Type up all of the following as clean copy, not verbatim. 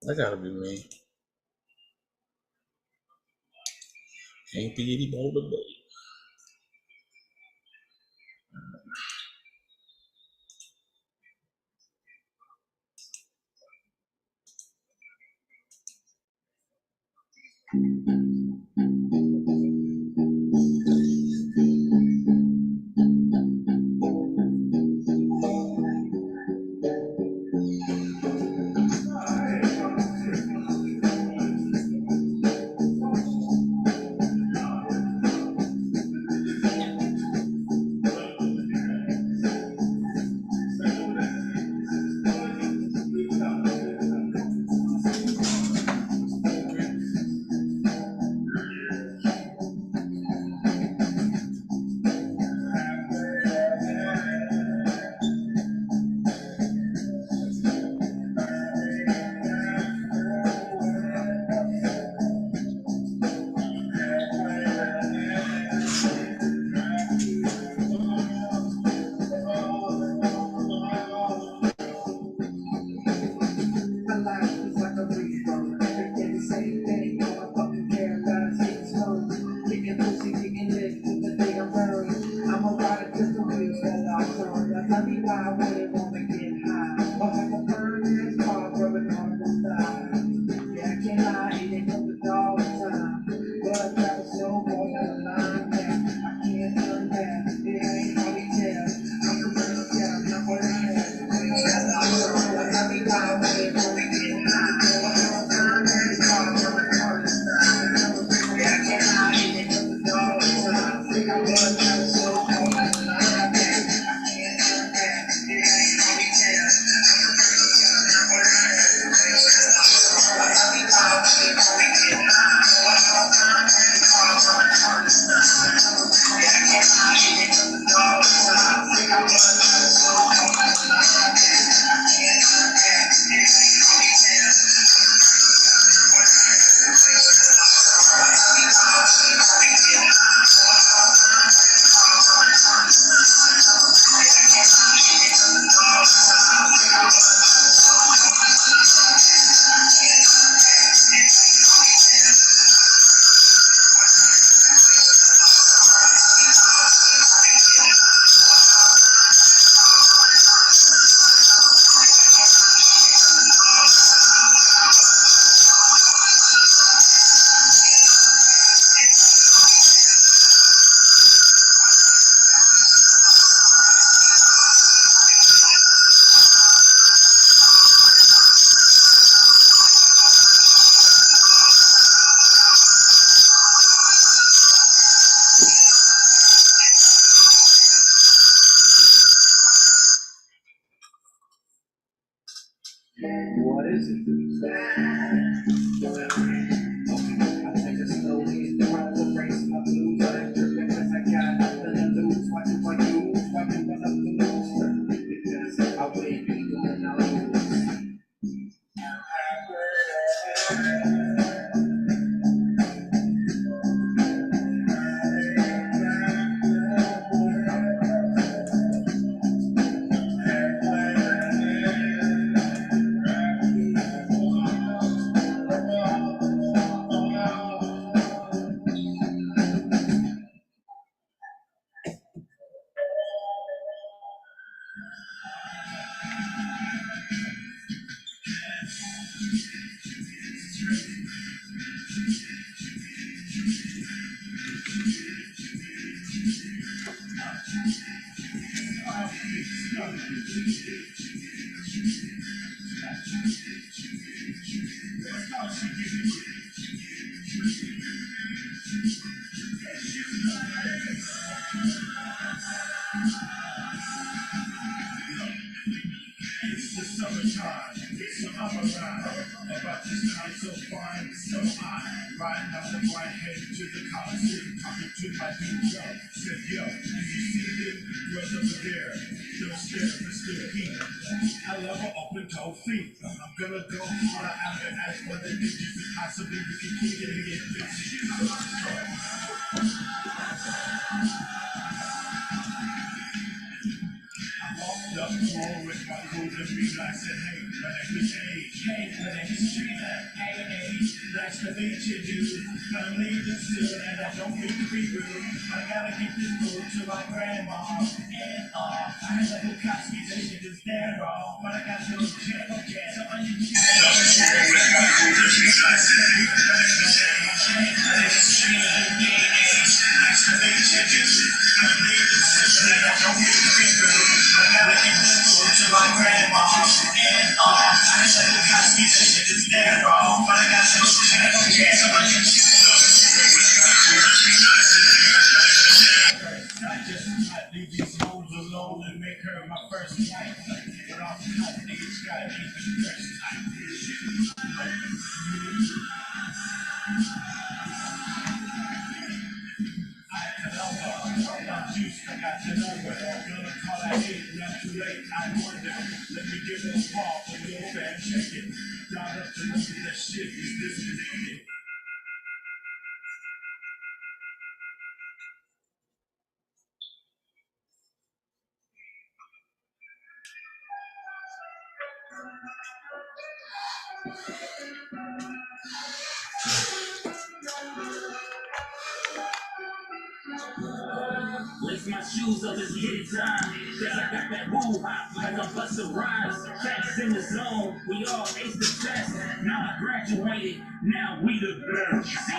That gotta be me. Ain't Piggy Boulder Bay. Nice to meet you, dude. Gonna leave this soon, and I don't mean to be rude. I gotta get this food to my grandma. And I had a Bukowski, they should just stand wrong. But I got to look check, okay. So I need to my grandma. And I had a Bukowski, they should just stand wrong. But I got to look check, okay. So I need I just leave these hoes alone and make her my first wife. But all the cut niggas gotta keep it fresh. I'm juiced, I got to know where I'm gonna call that hate, not too late, I wonder. Let me give it a call for your fan, check it. Dial up to look at that shit, is disconnected. Lace my shoes up, it's get it time. Cause I got that woo hop like I'm Busta Rhymes. Cats in the zone, we all ace the test. Now I graduated, now we the best.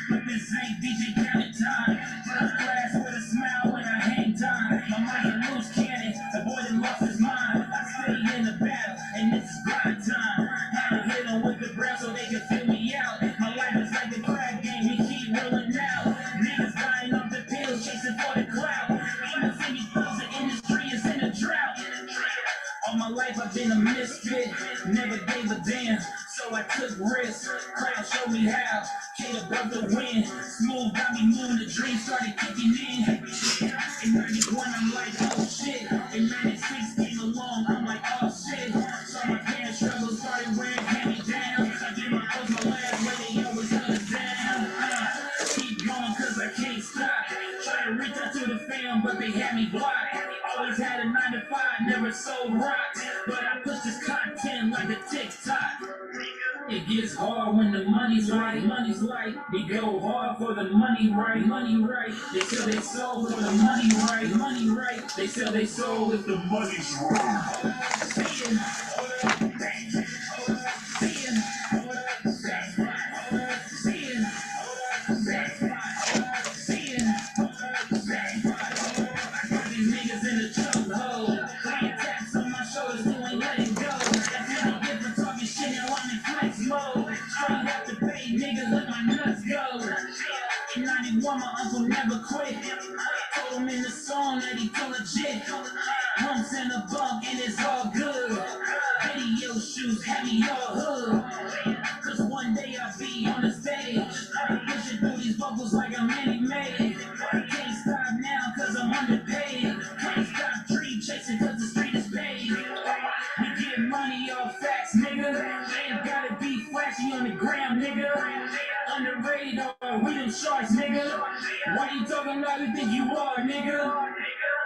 But this ain't DJ Khaled time. First class with a smile when I hang time. My mind a loose cannon, the boy that lost his mind. I stay in the battle, and this is grind time. Had to hit them with the brown so they can fill me out. My life is like a crack game, we keep rolling out. Niggas dying off the pills, chasing for the clout. Even city close, the industry is in a drought. All my life I've been a misfit, never gave a damn, so I took risks. Crash showed me how, Kate above the wind. Smooth got me moving, the dream started kicking in. In 91 I'm like, oh shit. In 96 came along, I'm like, oh shit. So my parents struggle, started wearing hand-me-downs. I give my clothes my last way, they always held us down. Keep going cause I can't stop. Try to reach out to the fam, but they had me blocked. Always had a 9 to 5, never sold rocks. But I push this content like a TikTok. It gets hard when the money's right, money's right. They go hard for the money right, money right. They sell their soul for the money right, money right. They sell their soul if the money's right. Seeing, my uncle never quit. Told him in the song that he feel legit. Pumps in the bunk and it's all good. Video shoots heavy all hood. Cause one day I'll be on the stage. Pushing through these vocals like I'm made. Can't stop now cause I'm underpaid. Can't stop dream chasing cause the street is paid. We get money off facts, nigga. Ain't gotta be flashy on the gram, nigga. Underrated or we them sharks, nigga. Why you talking like you think you are, nigga?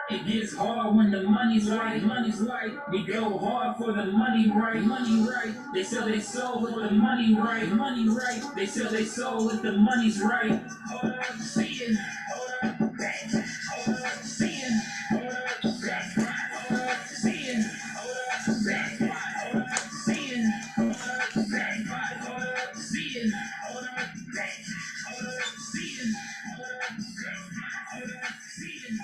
It gets hard when the money's right, money's right. We go hard for the money right, money right. They sell their soul for the money right, money right. They sell their soul if the money's right. Hold up, seeing, hold up, bang, hold up, seeing, hold up, bang, hold up, seeing, hold up, bang, hold up, seeing, hold up, bang, hold up, seeing, hold up, bang, hold up, seeing, hold up, bang, hold up, seeing.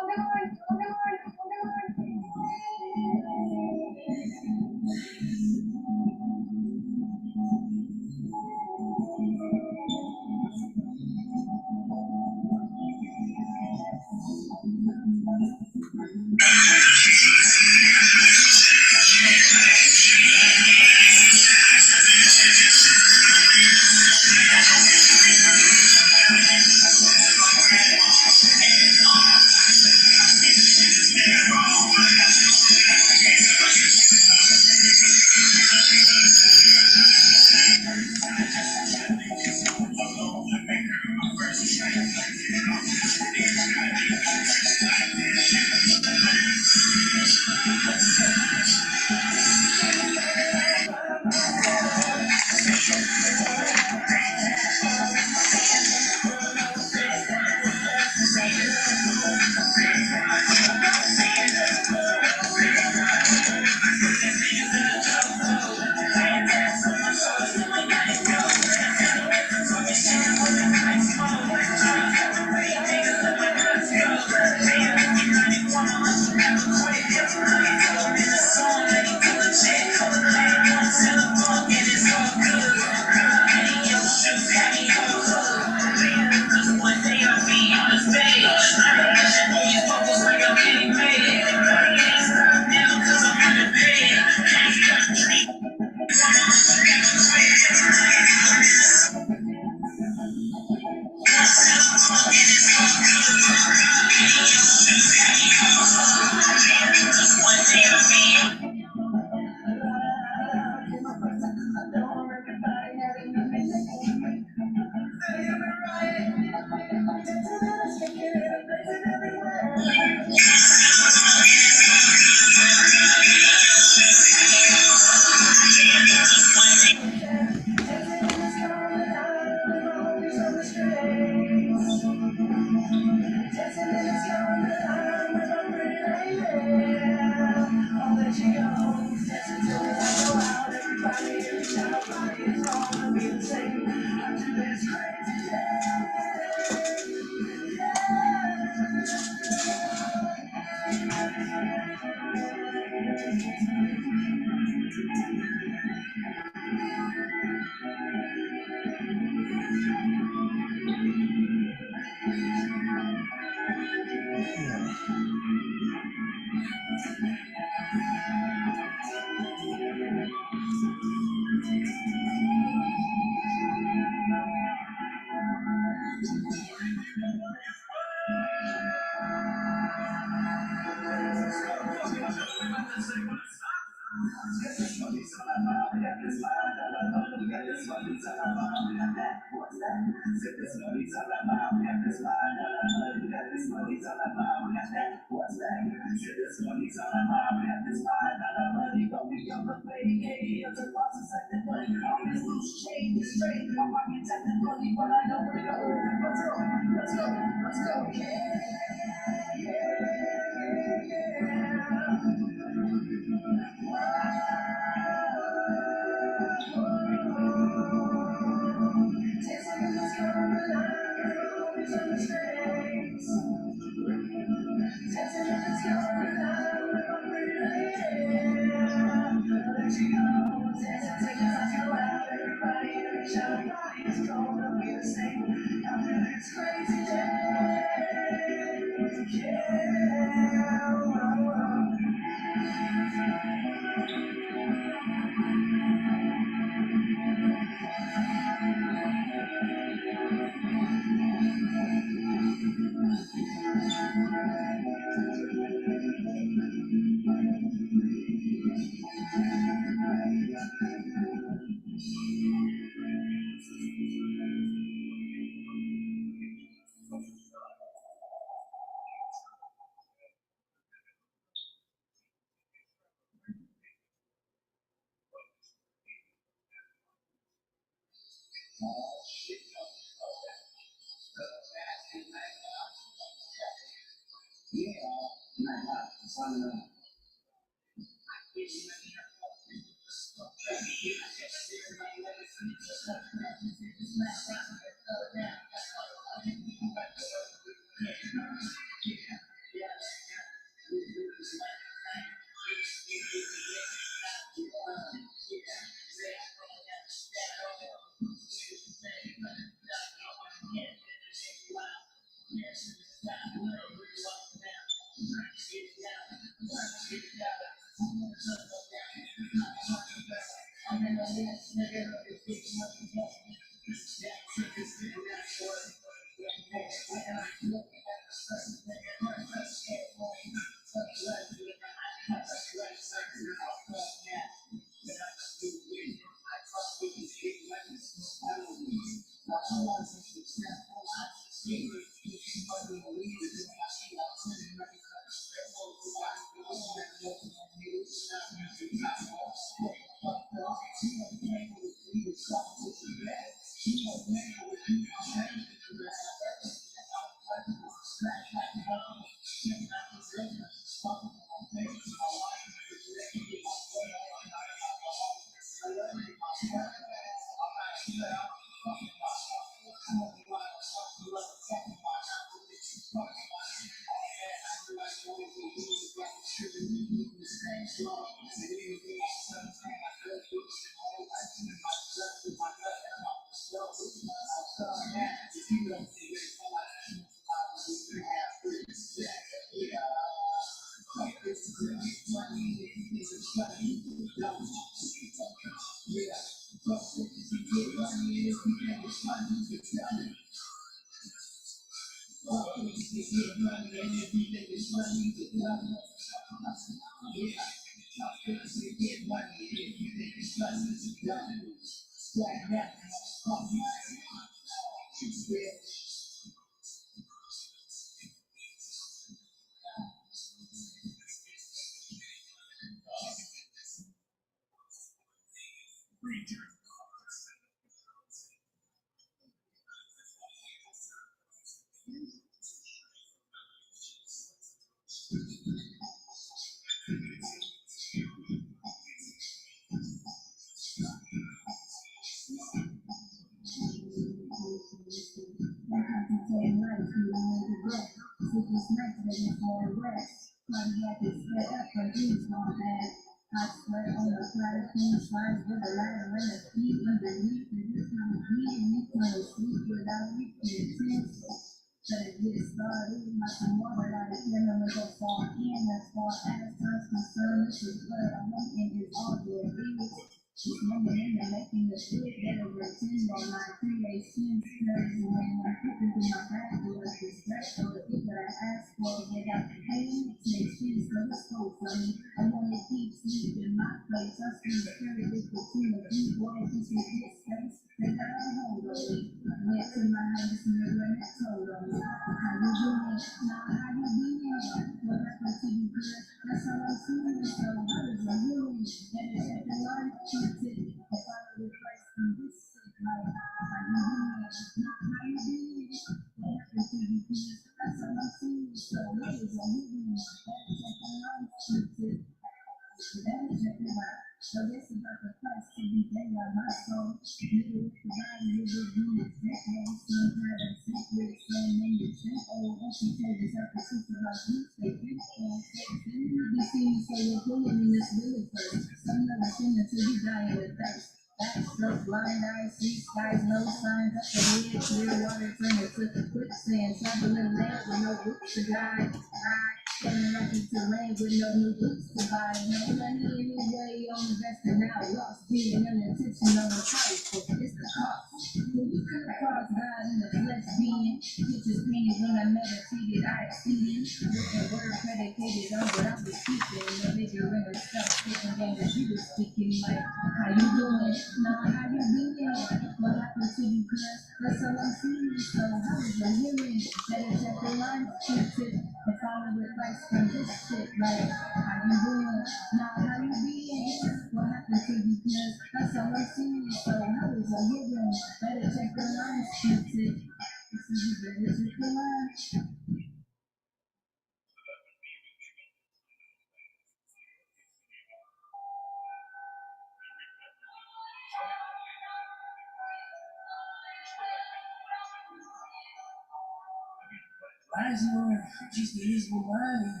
Mais um desvisualizado,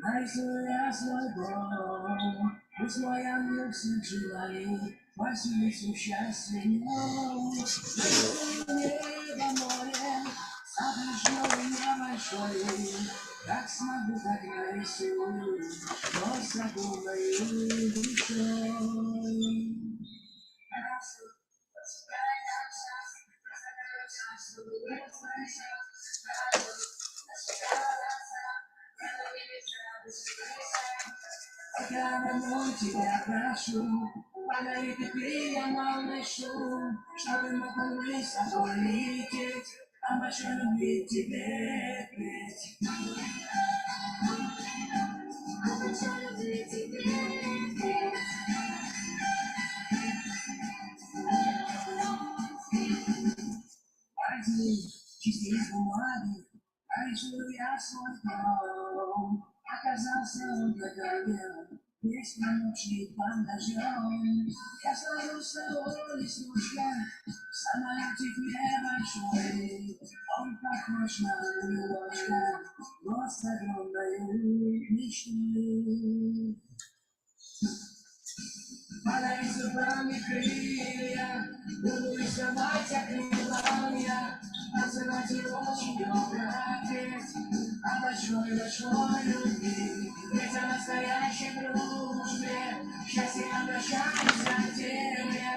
mais reação bom. Os moianos se aí, mas isso já se não. Leva morrer, sabe jogar mais chorei. Tak smagu tak najsu, nossa guma e do chão. Cada noite é abaixo, para ele que cria mal na show. Sabe uma conversa política, abaixando me te depende. Mais desesperado, mais reações não. A casação da ganha, esse não te bandajão. Essa luta olhos no chão, sama te vier mais chorei. Om pa Krishna, Yoshka, nossa gronda eu me chorei. Para isso pra me cria, tudo isso é mais acrimônia. Mas eu não te longe, não braques. Abaixo, veja na saia, chegou, já se abaixar, já te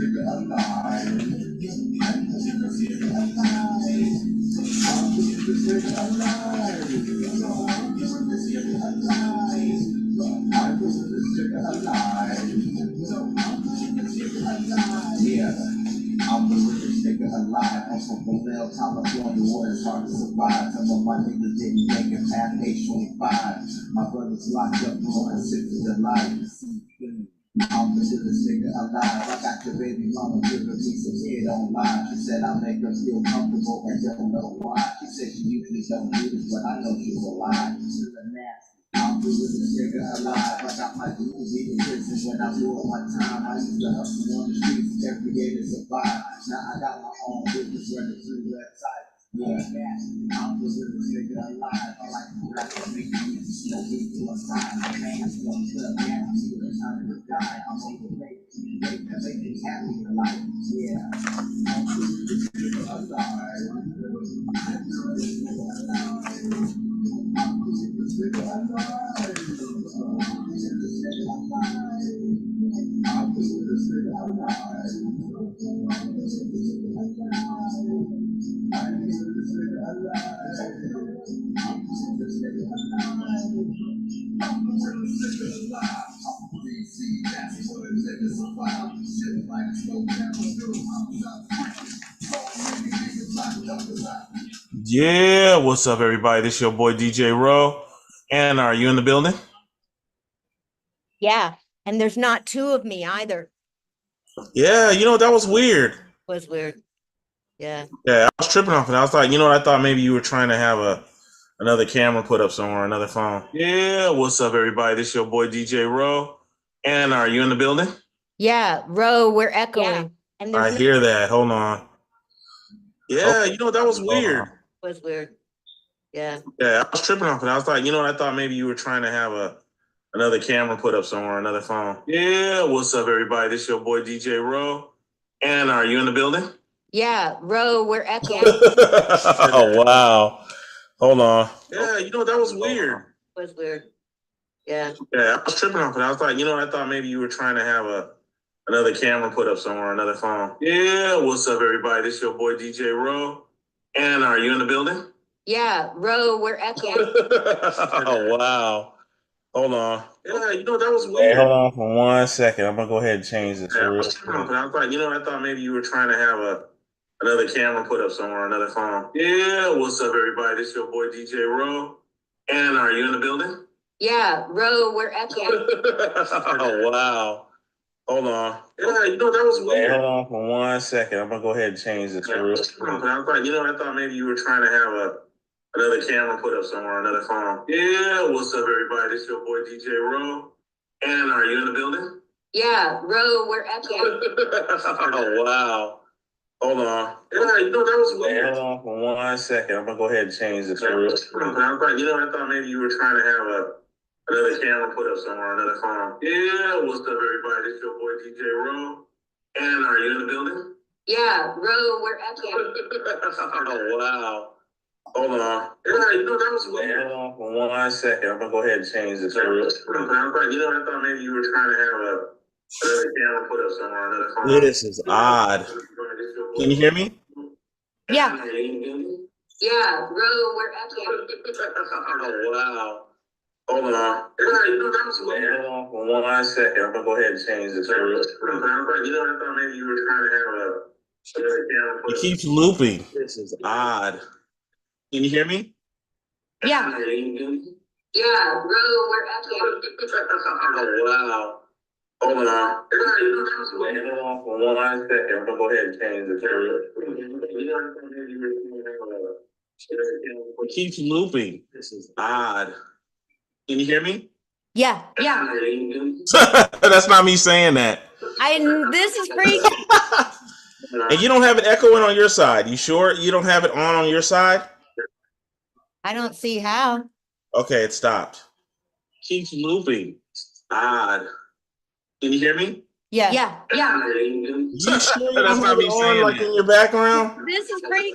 I'm the richest nigga alive. I'm from Bonnell, California, where it's hard to survive. Some of my niggas didn't make it past age 25. My brother's locked up for a 6th of July. I'm the realest nigga alive. I got your baby mama giving me some kid online. She said I make her feel comfortable and don't know why. She said she usually don't do this, but I know she's alive. She's a nasty. I'm the realest nigga alive. I got my dudes in prison when I blew up my time. I used to hustle on the streets every day to survive. Now I got my own business running through websites. Yeah, I'm the realest nigga alive. I like to rap and make music. No need to assign my fans. No stuff, yeah, I'm still time to die. I'm on the way. Make things happy in life. Yeah, I'm the realest nigga alive. I'm the realest nigga alive. Yeah, what's up, everybody? This is your boy DJ Rowe. And are you in the building? Yeah, and there's not two of me either. Yeah, that was weird. Was weird. Yeah. Yeah, I was tripping off it. I was like, I thought maybe you were trying to have another camera put up somewhere, another phone. Yeah, what's up, everybody? This is your boy DJ Rowe. And are you in the building? Yeah, Roe, we're echoing. Yeah. And I hear that. Hold on. Yeah, that was weird. Was weird. Yeah. Yeah, I was tripping off it. I was like, I thought maybe you were trying to have another camera put up somewhere, another phone. Yeah, what's up, everybody? This is your boy DJ Rowe. And are you in the building? Yeah, Roe, we're echoing. Oh, wow. Hold on. Yeah, that was weird. Was weird. Yeah. Yeah, I was tripping off it. I was like, I thought maybe you were trying to have another camera put up somewhere, another phone. Yeah, what's up, everybody? This is your boy DJ Rowe. And are you in the building? Yeah, Roe, we're echoing. Oh, wow. Hold on. Yeah, that was weird. Hey, hold on for 1 second. I'm going to go ahead and change this. Yeah, I was like, I thought maybe you were trying to have another camera put up somewhere, another phone. Yeah, what's up, everybody? This is your boy DJ Rowe. And are you in the building? Yeah, Roe, we're echoing. Oh, wow. Hold on. Yeah, that was weird. Hey, hold on for 1 second. I'm going to go ahead and change this. Yeah, I was like, I thought maybe you were trying to have another camera put up somewhere, another phone. Yeah, what's up, everybody? This is your boy DJ Rowe. And are you in the building? Yeah, Roe, we're echoing. Oh, wow. Hold on. Yeah, that was weird. Hey, hold on for 1 second. I'm going to go ahead and change this. Yeah, I was like, I thought maybe you were trying to have another camera put up somewhere, another phone. Yeah, what's up, everybody? This is your boy DJ Rowe. And are you in the building? Yeah, Roe, we're echoing. Oh, wow. Hold on. Yeah, that was weird. Hold on for 1 second. I'm going to go ahead and change this. Yeah, I thought maybe you were trying to have another camera put up somewhere, another phone. This is odd. Can you hear me? Yeah. Yeah, Roe, we're echoing. Oh, wow. Hold on. Yeah, that was weird. Hold on for 1 second. I'm going to go ahead and change this. Yeah, I thought maybe you were trying to have another camera put up. It keeps looping. This is odd. Can you hear me? Yeah. Yeah, Roe, we're echoing. Oh, wow. Hold on. Yeah, hold on for 1 second. I'm going to go ahead and change this. It keeps looping. This is odd. Can you hear me? Yeah. Yeah. That's not me saying that. This is crazy. And you don't have it echoing on your side. You sure you don't have it on your side? I don't see how. Okay, it stopped. Keeps looping. Odd. Can you hear me? Yeah. Yeah. Yeah. You sure that's not me saying like in your background? This is crazy.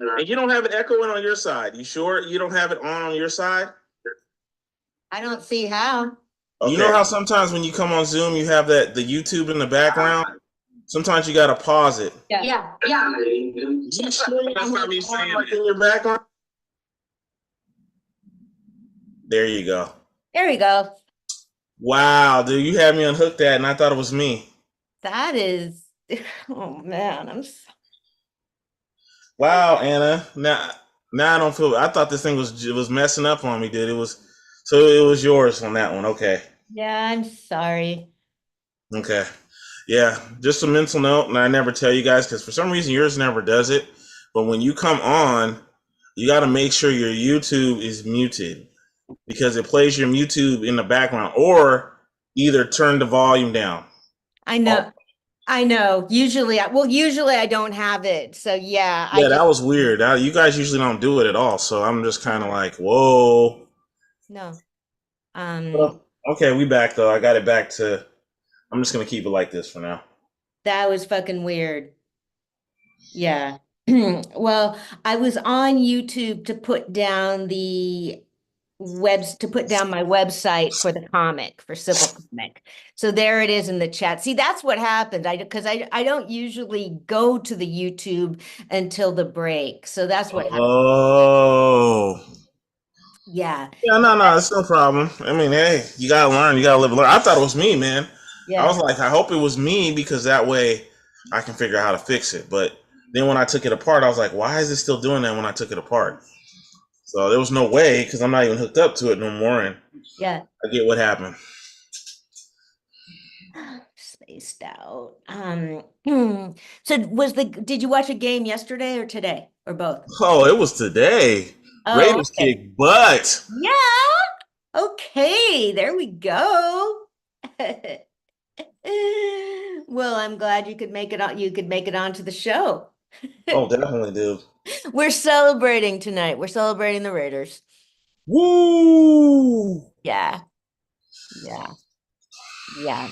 And you don't have it echoing on your side. You sure you don't have it on your side? I don't see how. Okay. You know how sometimes when you come on Zoom, you have the YouTube in the background? Sometimes you gotta pause it. Yeah. You sure that's not me saying like in your background? There you go. There we go. Wow, dude, you had me unhooked that, and I thought it was me. That is, oh man, Wow, Anna. Now I don't feel. I thought this thing was messing up on me, dude. It was. So it was yours on that one. Okay. yeah, I'm sorry. Okay. Yeah, just a mental note, and I never tell you guys because for some reason yours never does it. But when you come on, you got to make sure your YouTube is muted because it plays your YouTube in the background, or either turn the volume down. I know. I know. Usually I don't have it. So yeah, I Yeah, that just, was weird. You guys usually don't do it at all, so I'm just kind of like, whoa. no. Well, okay, we back though. I got it back to. I'm just gonna keep it like this for now. That was fucking weird. Yeah. Well, I was on YouTube to put down to put down my website for the comic for Civil Comic. So there it is in the chat. See, that's what happens. Because I don't usually go to the YouTube until the break. So that's what happened. Oh. Yeah. Yeah, no, it's no problem. I mean, hey, you gotta learn, you gotta live and learn. I thought it was me, man. I was Yeah. like, I hope it was me because that way I can figure out how to fix it. But then when I took it apart, I was like, why is it still doing that when I took it apart? So there was no way because I'm not even hooked up to it no more, and Yeah. I get what happened. Spaced out. So did you watch a game yesterday or today or both? Oh, it was today. Oh, Raiders okay. kick butt. Yeah. Okay, there we go. Well, I'm glad you could make it on. You could make it onto the show. Oh, definitely, dude. We're celebrating tonight. We're celebrating the Raiders. Woo! Yeah. Yeah. Yeah.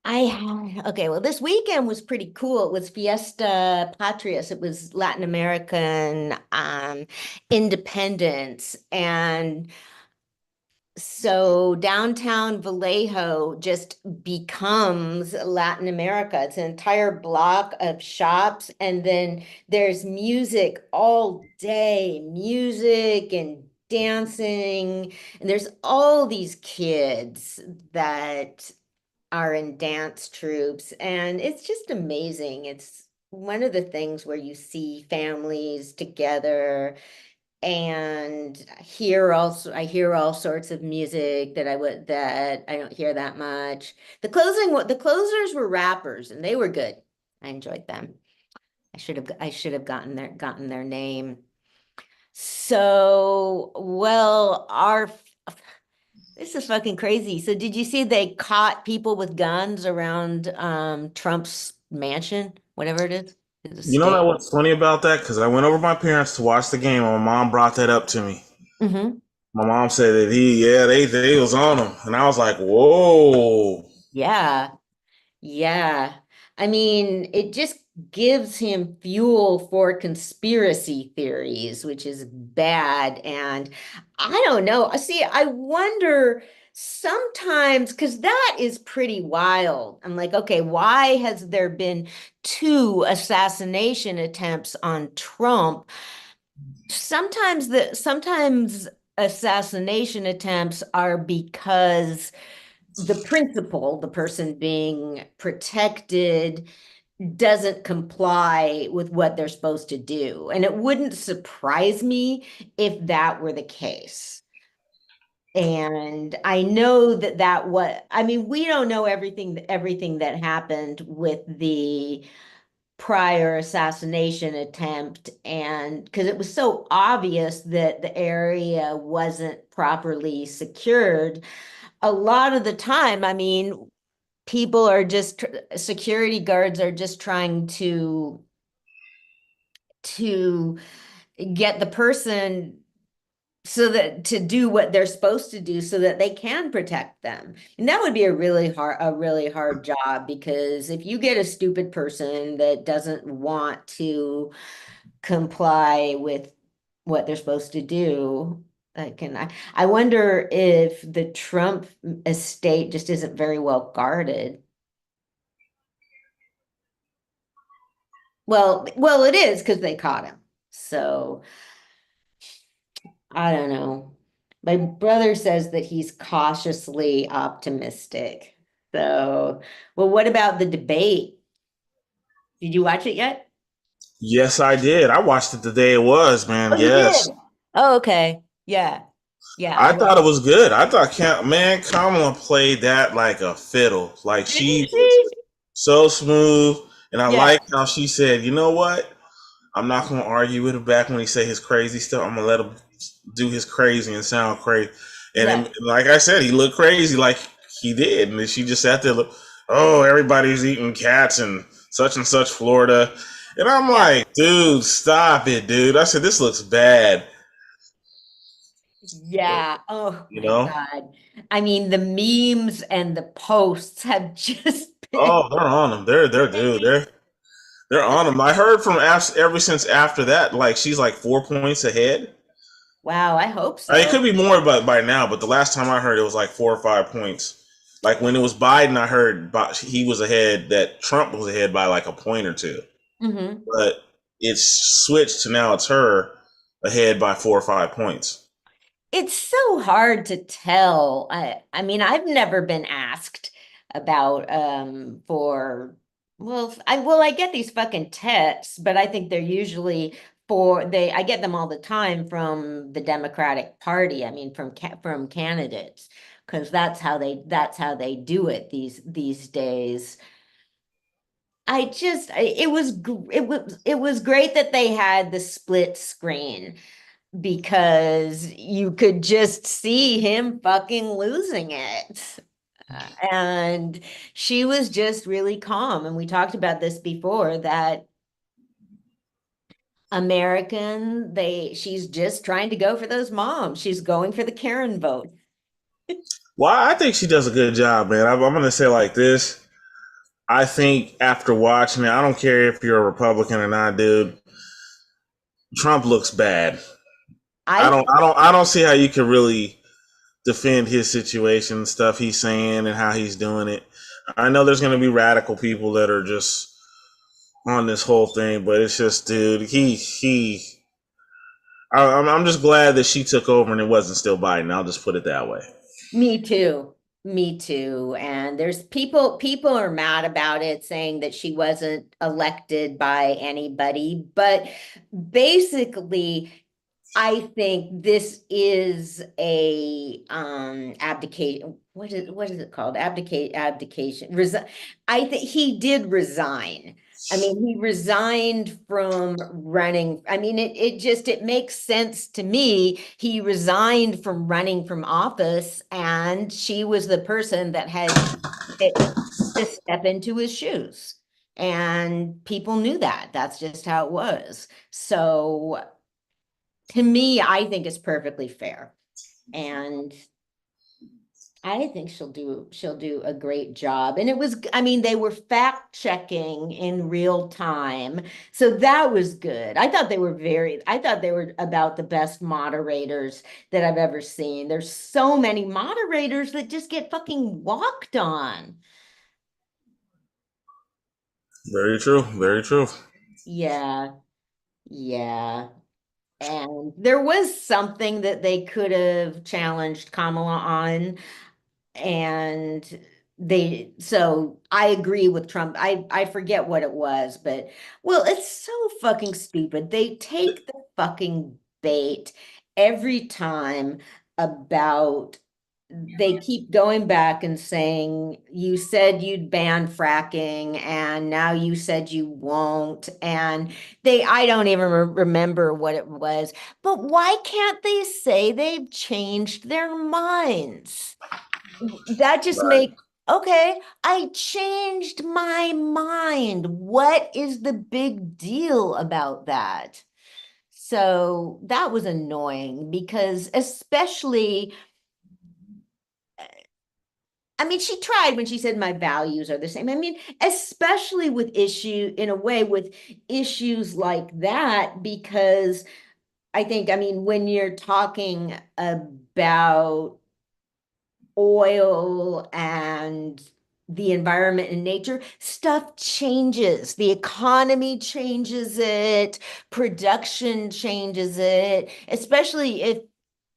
Okay, well, this weekend was pretty cool. It was Fiesta Patrias. It was Latin American independence. And so downtown Vallejo just becomes Latin America. It's an entire block of shops, and then there's music all day, music and dancing. And there's all these kids that are in dance troops, and it's just amazing. It's one of the things where you see families together and I hear all sorts of music that I don't hear that much. The closers were rappers and they were good. I enjoyed them. I should have gotten their name. So, well, this is fucking crazy. So did you see they caught people with guns around Trump's mansion, whatever it is? You know that what's funny about that? Because I went over to my parents to watch the game, and my mom brought that up to me. Mm-hmm. My mom said that they was on him, and I was like, whoa. Yeah. Yeah. I mean, it just gives him fuel for conspiracy theories, which is bad. And I don't know. See, I wonder sometimes, because that is pretty wild. I'm like, okay, why has there been two assassination attempts on Trump? Sometimes assassination attempts are because the principal, the person being protected, doesn't comply with what they're supposed to do. And it wouldn't surprise me if that were the case. And I know I mean, we don't know everything that happened with the prior assassination attempt, and because it was so obvious that the area wasn't properly secured a lot of the time. I mean, security guards are just trying to get the person so that to do what they're supposed to do so that they can protect them. And that would be a really hard job, because if you get a stupid person that doesn't want to comply with what they're supposed to do, I wonder if the Trump estate just isn't very well guarded. Well, it is because they caught him. So I don't know. My brother says that he's cautiously optimistic. So, well, what about the debate? Did you watch it yet? Yes, I did. I watched it the day it was, man. Oh, you did? Yes. Oh, okay. Yeah. Yeah, I I thought watched. it was good. I thought, man, Kamala played that like a fiddle. Like Didn't she was she? so smooth. And I Yeah. like how she said, you know what? I'm not going to argue with him back when he say his crazy stuff. I'm going to let him do his crazy and sound crazy. Yeah. Like I said, he looked crazy like he did. And then she just sat there, look, oh, everybody's eating cats in such and such Florida. And I'm Yeah. like, dude, stop it, dude. I said, this looks bad. Yeah. Oh You my know? God. I mean, the memes and the posts have just been Oh, they're on him. They're dude. They're on him. I heard from ever since after that, like she's like 4 points ahead. wow, I hope It could so. be more by now, but the last time I heard it was like 4 or 5 points. Like when it was Biden, I heard he was ahead, that Trump was ahead by like a point or two. Hmm. But it's switched to now it's her ahead by 4 or 5 points. It's so hard to tell. I mean, I've never been asked about for I get these fucking texts, but I think they're usually for they I get them all the time from the Democratic Party. I mean, from candidates because that's how they do it these days. It was great that they had the split screen because you could just see him fucking losing it. And she was just really calm. And we talked about this before that she's just trying to go for those moms. She's going for the Karen vote. Well, I think she does a good job, man. I'm going to say like this. I think after watching it, I don't care if you're a Republican or not, dude. Trump looks bad. I I don't see how you can really defend his situation, stuff he's saying, and how he's doing it. I know there's going to be radical people that are just on this whole thing, but it's just, dude, I'm just glad that she took over and it wasn't still Biden. I'll just put it that way. Me too. Me too. And there's people are mad about it, saying that she wasn't elected by anybody. But basically, I think this is a abdicate. What is it called? Abdication. I think he did resign. I mean, he resigned from running. I mean, it makes sense to me. He resigned from running from office, and she was the person that had to step into his shoes. And people knew that. That's just how it was. So to me, I think it's perfectly fair. And I think she'll do a great job. And I mean, they were fact checking in real time. So that was good. I thought they were about the best moderators that I've ever seen. There's so many moderators that just get fucking walked on. Very true. Very true. Yeah. Yeah. And there was something that they could have challenged Kamala on. And so I agree with Trump. I forget what it was, but well, it's so fucking stupid. They take the fucking bait every time about they keep going back and saying, you said you'd ban fracking and now you said you won't. And I don't even remember what it was, but why can't they say they've changed their minds? That just Right. make okay, I changed my mind. What is the big deal about that? So that was annoying because especially I mean, she tried when she said my values are the same. I mean, especially in a way, with issues like that, because I mean, when you're talking about oil and the environment and nature, stuff changes. The economy changes it, production changes it, especially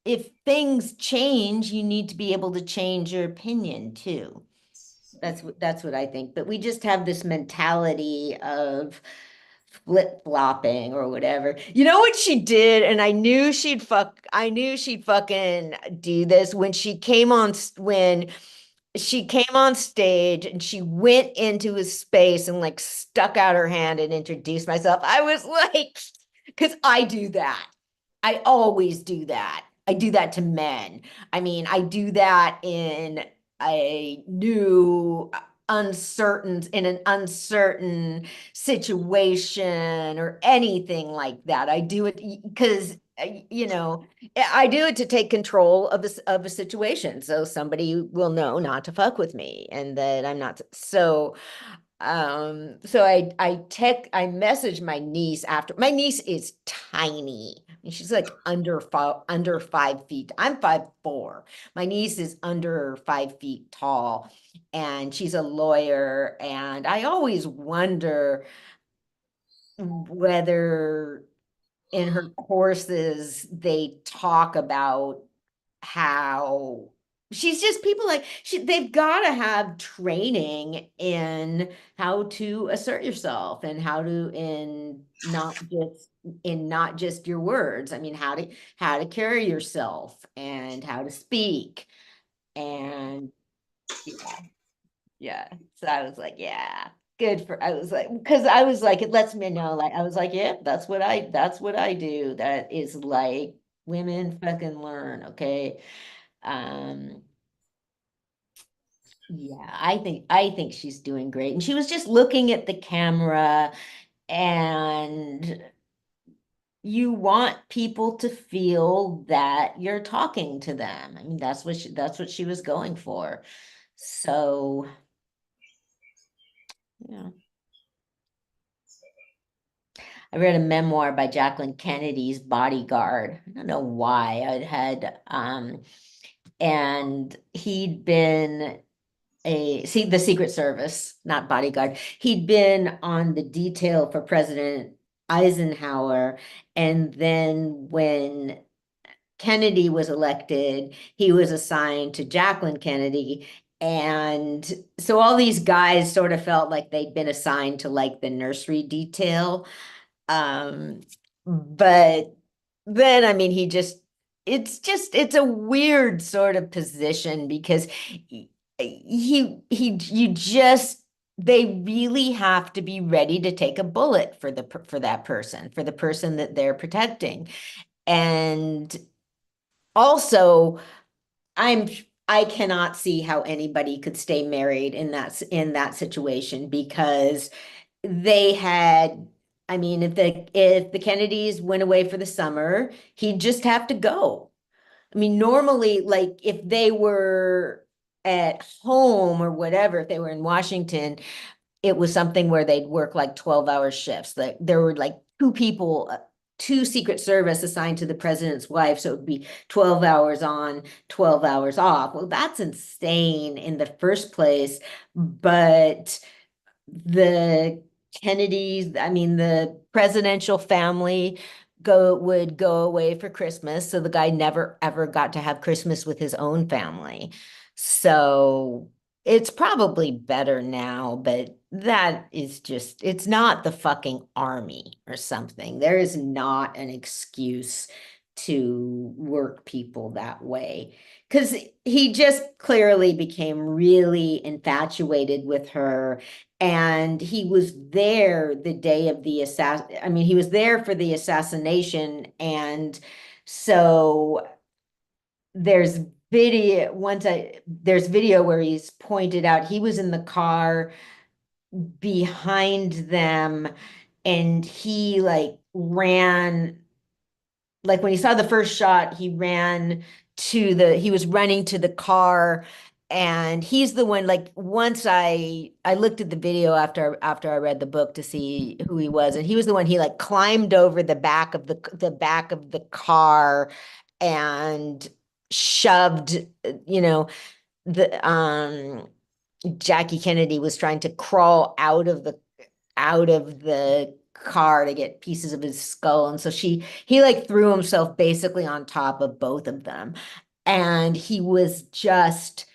if things change, you need to be able to change your opinion too. That's what I think. But we just have this mentality of flip-flopping or whatever. You know what she did? And I knew she'd fucking do this when she came on stage and she went into his space and like stuck out her hand and introduced myself. I was like, because I do that. I always do that. I do that to men. I mean, I do that in a new in an uncertain situation or anything like that. I do it because I do it to take control of a situation, so somebody will know not to fuck with me and that I'm not so I messaged my niece after. My niece is tiny. She's like under 5 feet. I'm 5'4". My niece is under 5 feet tall, and she's a lawyer. And I always wonder whether in her courses they talk about how she's just people like they've got to have training in how to assert yourself and how to not just your words. I mean, how to carry yourself and how to speak. And yeah, yeah. So I was like, yeah, good for, I was like, because I was like, it lets me know, like, I was like, yeah, that's what I do. That is like, women fucking learn, okay? Um, yeah, I think she's doing great. And she was just looking at the camera, and you want people to feel that you're talking to them. I mean, that's what she was going for. So, yeah. I read a memoir by Jacqueline Kennedy's Bodyguard. I don't know why I'd had and he'd been the Secret Service, not bodyguard. He'd been on the detail for President Eisenhower. And then when Kennedy was elected, he was assigned to Jacqueline Kennedy. And so all these guys sort of felt like they'd been assigned to like the nursery detail. Um, but then, I mean, it's a weird sort of position because you just, they really have to be ready to take a bullet for the person that they're protecting. And also, I'm, I cannot see how anybody could stay married in that situation because they had, I mean, if the Kennedys went away for the summer, he'd just have to go. I mean, normally, like if they were at home or whatever, if they were in Washington, it was something where they'd work like 12-hour shifts. Like there were like two Secret Service assigned to the president's wife, so it would be 12 hours on, 12 hours off. Well, that's insane in the first place, but the Kennedys, I mean, the presidential family would go away for Christmas. So the guy never ever got to have Christmas with his own family. So it's probably better now, but that is just, it's not the fucking army or something. There is not an excuse to work people that way. Because he just clearly became really infatuated with her, and he was there the day of the I mean, he was there for the assassination. And so there's there's video where he's pointed out he was in the car behind them, and he like ran, like when he saw the first shot, he was running to the car. And he's the one, like, once I looked at the video after I read the book to see who he was, and he was the one, he like climbed over the back of the car and shoved, the Jackie Kennedy was trying to crawl out of the car to get pieces of his skull. And so he like threw himself basically on top of both of them. And he was just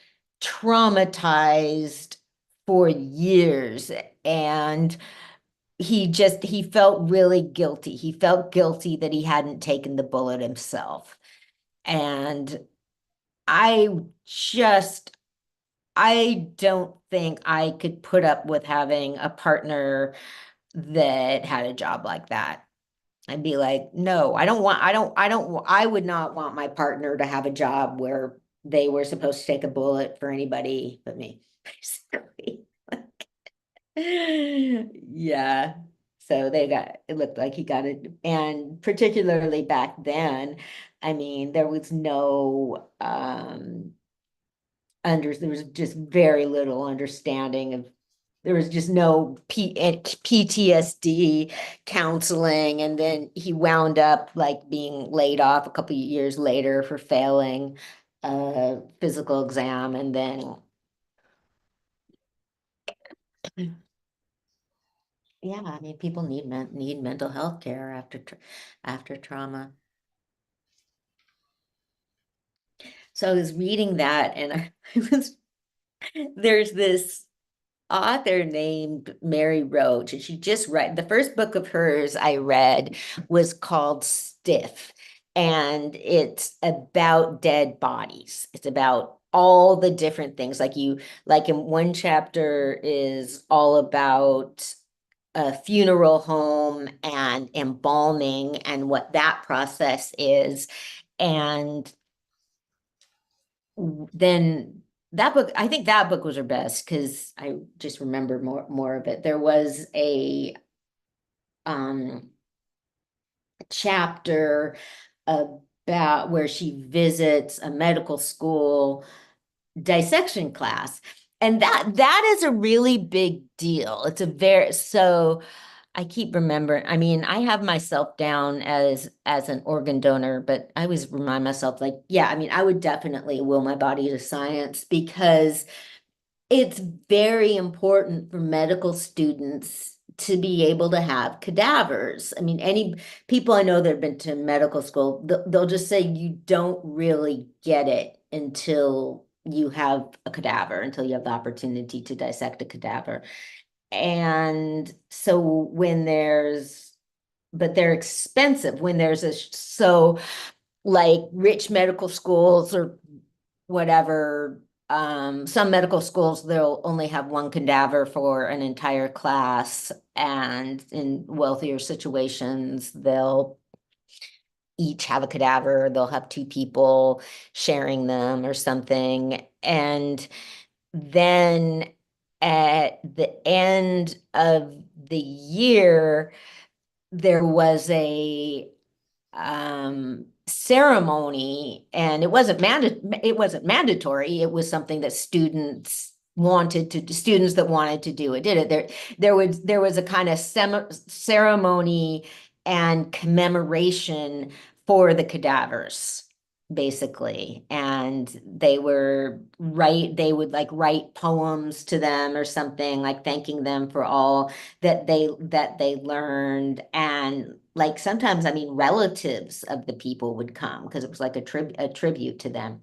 traumatized for years. And he felt really guilty. He felt guilty that he hadn't taken the bullet himself. And I just, I don't think I could put up with having a partner that had a job like that. I'd be like, no, I would not want my partner to have a job where they were supposed to take a bullet for anybody but me, basically. Yeah. So it looked like he got it. And particularly back then, I mean, there was no, there was just very little understanding of, there was just no PTSD counseling. And then he wound up like being laid off a couple of years later for failing a physical exam. And then, yeah, I mean, people need mental health care after trauma. So I was reading that and I was, there's this author named Mary Roach, and she just read the first book of hers I read was called Stiff, and it's about dead bodies. It's about all the different things like in one chapter is all about a funeral home and embalming and what that process is. And then that book, I think that book was her best because I just remember more of it. There was a chapter about where she visits a medical school dissection class. And that is a really big deal. It's a very, so I keep remembering, I mean, I have myself down as an organ donor, but I always remind myself like, yeah, I mean, I would definitely will my body to science because it's very important for medical students to be able to have cadavers. I mean, any people I know that have been to medical school, they'll just say you don't really get it until you have a cadaver, until you have the opportunity to dissect a cadaver. And so but they're expensive when so like rich medical schools or whatever, some medical schools, they'll only have one cadaver for an entire class. And in wealthier situations, they'll each have a cadaver, they'll have two people sharing them or something. And then at the end of the year, there was a ceremony, and it wasn't mandatory. It was something that students that wanted to do it did it. There was a kind of ceremony and commemoration for the cadavers, basically. And they would like write poems to them or something, like thanking them for all that they learned. And like sometimes, I mean, relatives of the people would come because it was like a tribute to them.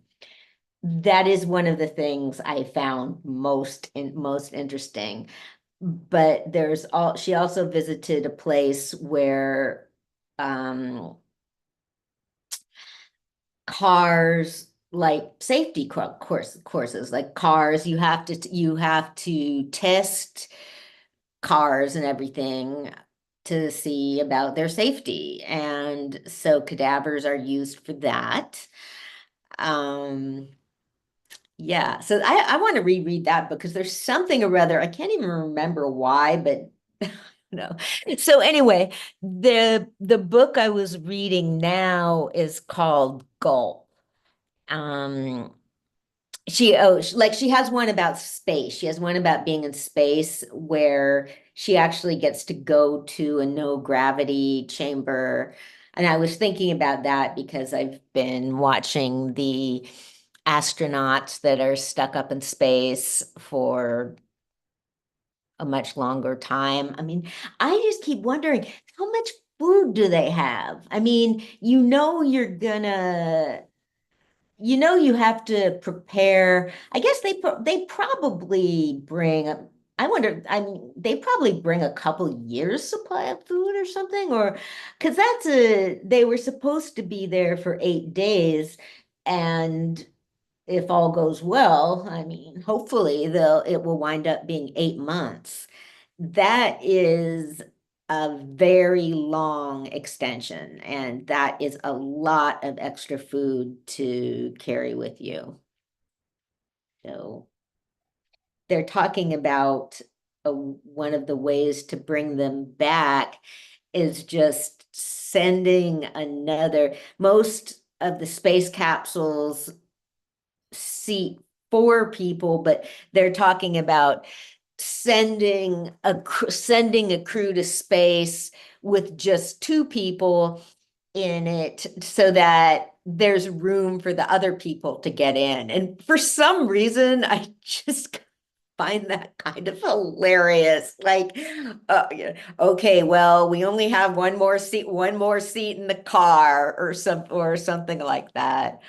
That is one of the things I found most interesting. But she also visited a place where cars, like safety courses, like cars, you have to test cars and everything to see about their safety. And so cadavers are used for that. Yeah, so I want to reread that because there's something or other, I can't even remember why, but no. So anyway, the book I was reading now is called Gulp. She has one about space. She has one about being in space where she actually gets to go to a no gravity chamber. And I was thinking about that because I've been watching the astronauts that are stuck up in space for a much longer time. I mean, I just keep wondering how much food do they have? I mean, you have to prepare. I guess they probably bring. I wonder. I mean, they probably bring a couple years supply of food or something, or because they were supposed to be there for 8 days, and if all goes well, I mean, hopefully it will wind up being 8 months. That is a very long extension, and that is a lot of extra food to carry with you. So they're talking about one of the ways to bring them back is just sending most of the space capsules seat 4 people, but they're talking about sending a crew to space with just 2 people in it so that there's room for the other people to get in. And for some reason, I just find that kind of hilarious. Like, yeah, okay, well, we only have one more seat in the car or something like that.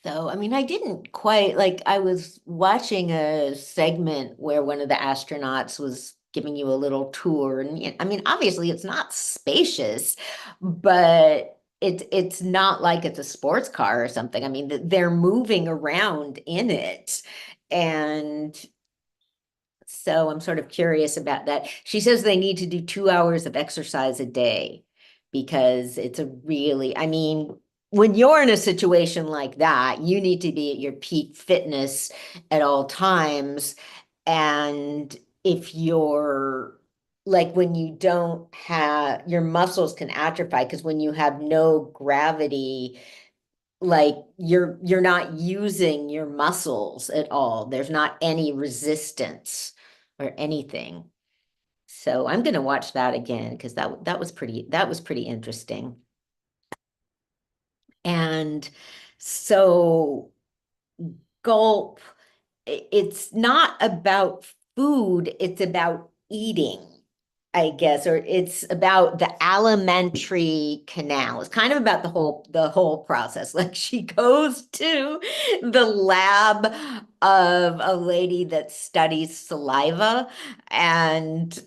So, I mean, I didn't quite like, I was watching a segment where one of the astronauts was giving you a little tour. And I mean, obviously it's not spacious, but it's not like it's a sports car or something. I mean, they're moving around in it. And so I'm sort of curious about that. She says they need to do 2 hours of exercise a day because I mean, when you're in a situation like that, you need to be at your peak fitness at all times. And if you're like when you don't have your muscles can atrophy because when you have no gravity, like you're not using your muscles at all. There's not any resistance or anything. So I'm gonna watch that again because that was pretty interesting. And so Gulp, it's not about food, it's about eating, I guess, or it's about the alimentary canal. It's kind of about the whole process. Like she goes to the lab of a lady that studies saliva, and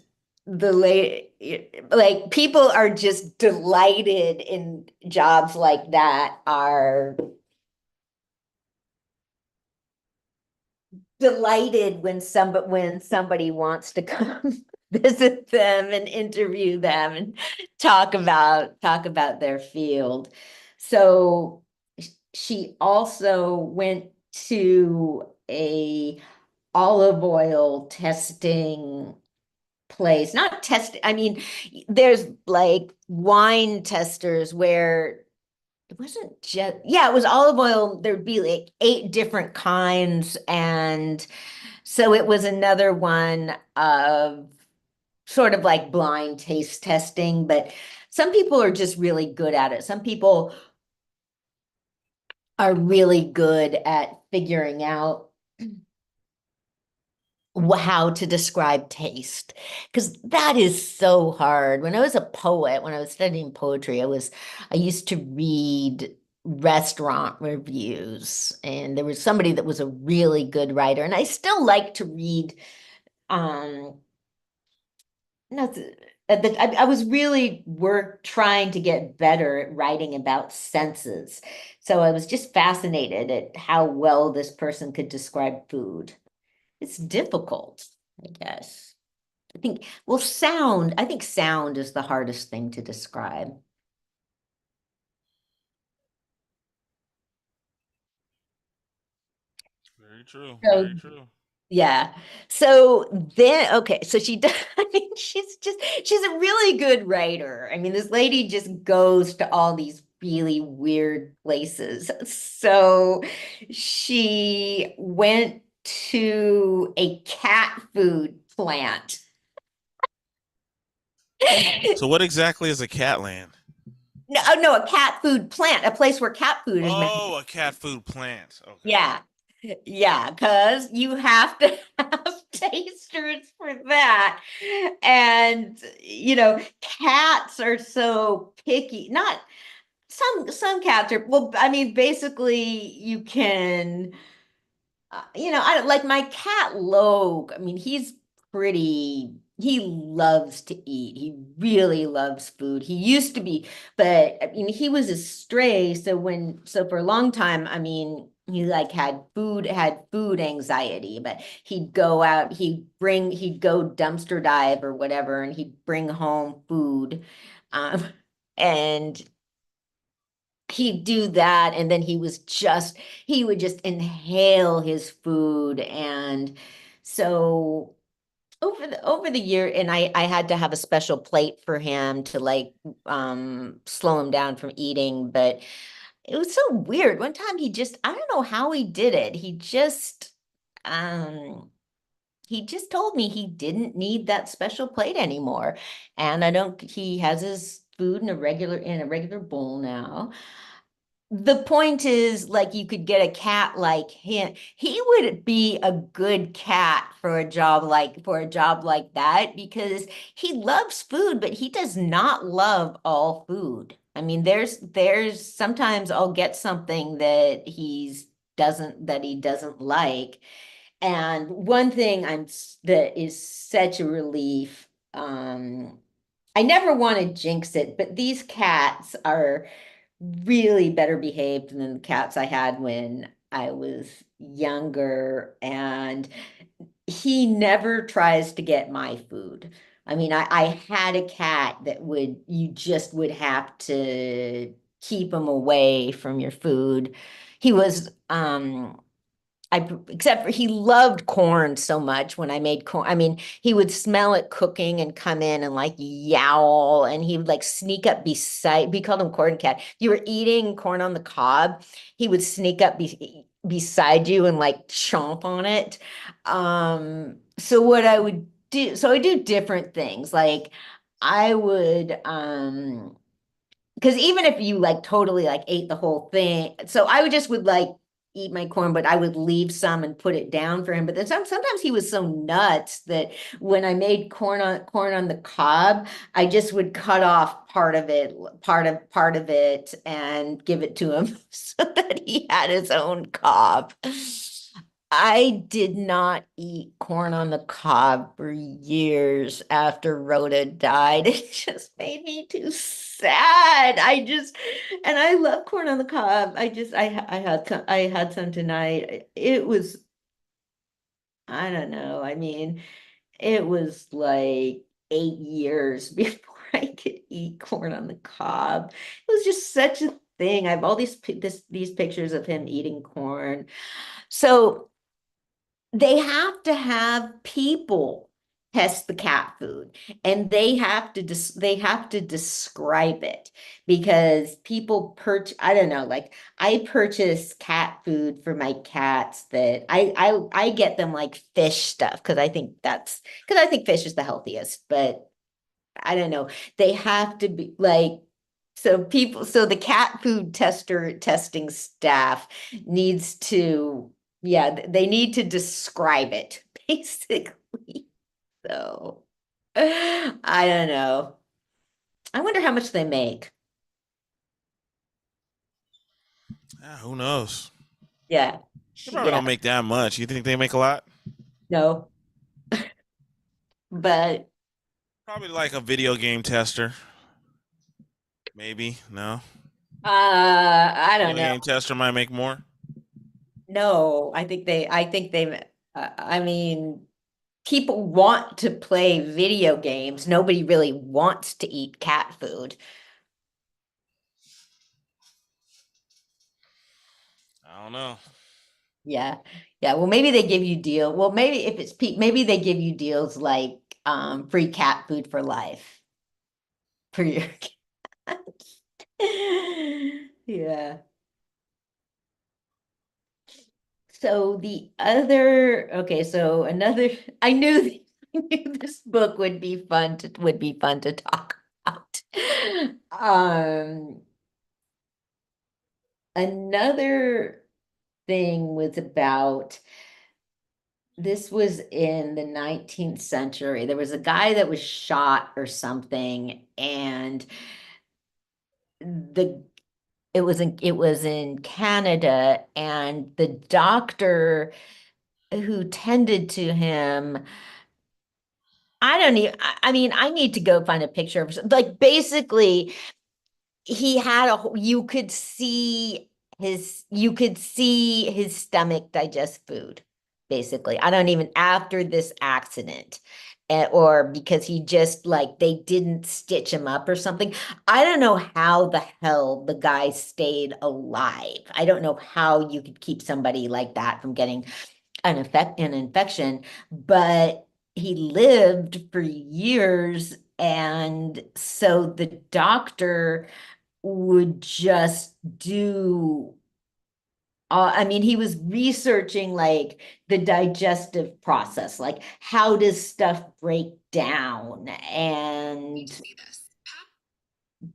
like people are just delighted in jobs like that are delighted when somebody wants to come visit them and interview them and talk about their field. So she also went to a olive oil testing place. Not test, I mean, there's like wine testers where it wasn't just, yeah, it was olive oil. There'd be like 8 different kinds. And so it was another one of sort of like blind taste testing, but some people are just really good at it. Some people are really good at figuring out how to describe taste, because that is so hard. When I was a poet, when I was studying poetry, I used to read restaurant reviews, and there was somebody that was a really good writer, and I still like to read not I was really trying to get better at writing about senses. So I was just fascinated at how well this person could describe food. It's difficult, I guess. I think sound is the hardest thing to describe. Very true. So Very true. yeah. So then, okay, so she does, I mean, she's a really good writer. I mean, this lady just goes to all these really weird places. So she went to a cat food plant. So what exactly is a Catland? No, oh, no, a cat food plant, a place where cat food is made. Oh, a cat food plant. Okay. Yeah. Yeah, because you have to have tasters for that. And, cats are so picky. Not some cats are, well, I mean, basically you can, I don't like my cat Logue. I mean, he loves to eat. He really loves food. He used to be, but I mean, he was a stray. So for a long time, I mean, he like had food anxiety, but he'd go out, he'd go dumpster dive or whatever, and he'd bring home food. Um, and he'd do that, and then he would just inhale his food. And so over the year, and I had to have a special plate for him to like slow him down from eating. But it was so weird. One time I don't know how he did it. He just told me he didn't need that special plate anymore. And he has his food in a regular bowl now. The point is, like, you could get a cat like him. He would be a good cat for a job like that, because he loves food, but he does not love all food. I mean, there's sometimes I'll get something that he doesn't like. And one thing that is such a relief, I never want to jinx it, but these cats are really better behaved than the cats I had when I was younger. And he never tries to get my food. I mean, I had a cat that you just would have to keep him away from your food. He was, except for he loved corn so much when I made corn. I mean, he would smell it cooking and come in and like yowl, and he would like sneak up we called him corn cat. If you were eating corn on the cob, he would sneak up beside you and like chomp on it. So what I would do, so I do different things. Like I would, because even if you like totally like ate the whole thing, so I would like eat my corn, but I would leave some and put it down for him. But then sometimes he was so nuts that when I made corn on the cob, I just would cut off part of it and give it to him so that he had his own cob. I did not eat corn on the cob for years after Rhoda died. It just made me too sad. And I love corn on the cob. I had some tonight. I don't know. I mean, it was like 8 years before I could eat corn on the cob. It was just such a thing. I have all these pictures of him eating corn. So they have to have people test the cat food, and they have to describe it, because I don't know, like I purchase cat food for my cats that I get them like fish stuff, because I think fish is the healthiest. But I don't know, they have to be like, so the cat food testing staff needs to, yeah, they need to describe it, basically. So, I don't know. I wonder how much they make. Yeah, who knows? Yeah. They probably Yeah. don't make that much. You think they make a lot? No. But Probably like a video game tester. Maybe. No. I don't Video know. game tester might make more. No, I think they I mean, people want to play video games. Nobody really wants to eat cat food. I don't know. Yeah. Yeah. Well, maybe they give you deal. Well, maybe if it's maybe they give you deals like free cat food for life for your cat. Yeah. So another, I knew I knew this book would be fun to talk about. Um, another thing was about, this was in the 19th century. There was a guy that was shot or something, and it was in Canada, and the doctor who tended to him, I mean, I need to go find a picture of, like, basically he had you could see his stomach digest food, basically. After this accident, or because he just, like, they didn't stitch him up or something. I don't know how the hell the guy stayed alive. I don't know how you could keep somebody like that from getting an infection, but he lived for years. And so the doctor would just do, I mean, he was researching, like, the digestive process, like how does stuff break down, and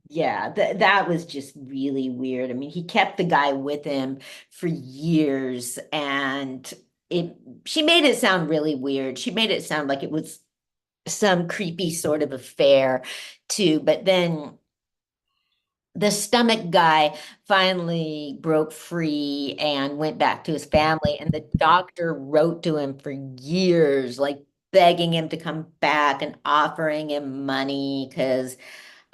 yeah, that was just really weird. I mean, he kept the guy with him for years, and she made it sound really weird. She made it sound like it was some creepy sort of affair too, but then the stomach guy finally broke free and went back to his family, and the doctor wrote to him for years, like begging him to come back and offering him money, because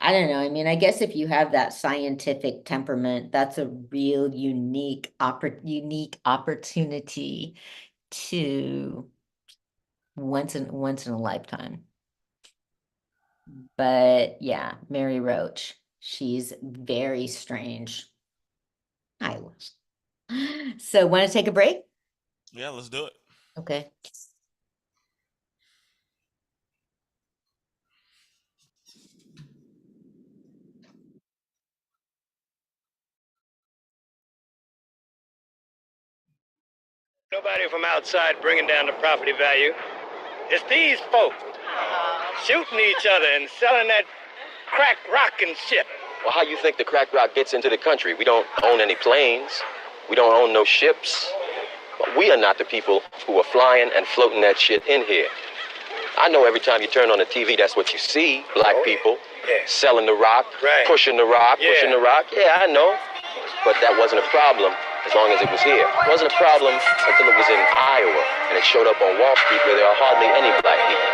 I don't know. I mean, I guess if you have that scientific temperament, that's a real unique opportunity to once in a lifetime. But yeah, Mary Roach, she's very strange. I was. So, want to take a break? Yeah, let's do it. Okay. Nobody from outside bringing down the property value. It's these folks shooting each other and selling that crack rock and shit. Well, how you think the crack rock gets into the country? We don't own any planes. We don't own no ships. But we are not the people who are flying and floating that shit in here. I know every time you turn on the TV, that's what you see. Black people selling the rock, pushing the rock, pushing the rock. Yeah, I know. But that wasn't a problem as long as it was here. It wasn't a problem until it was in Iowa and it showed up on Wall Street where there are hardly any black people.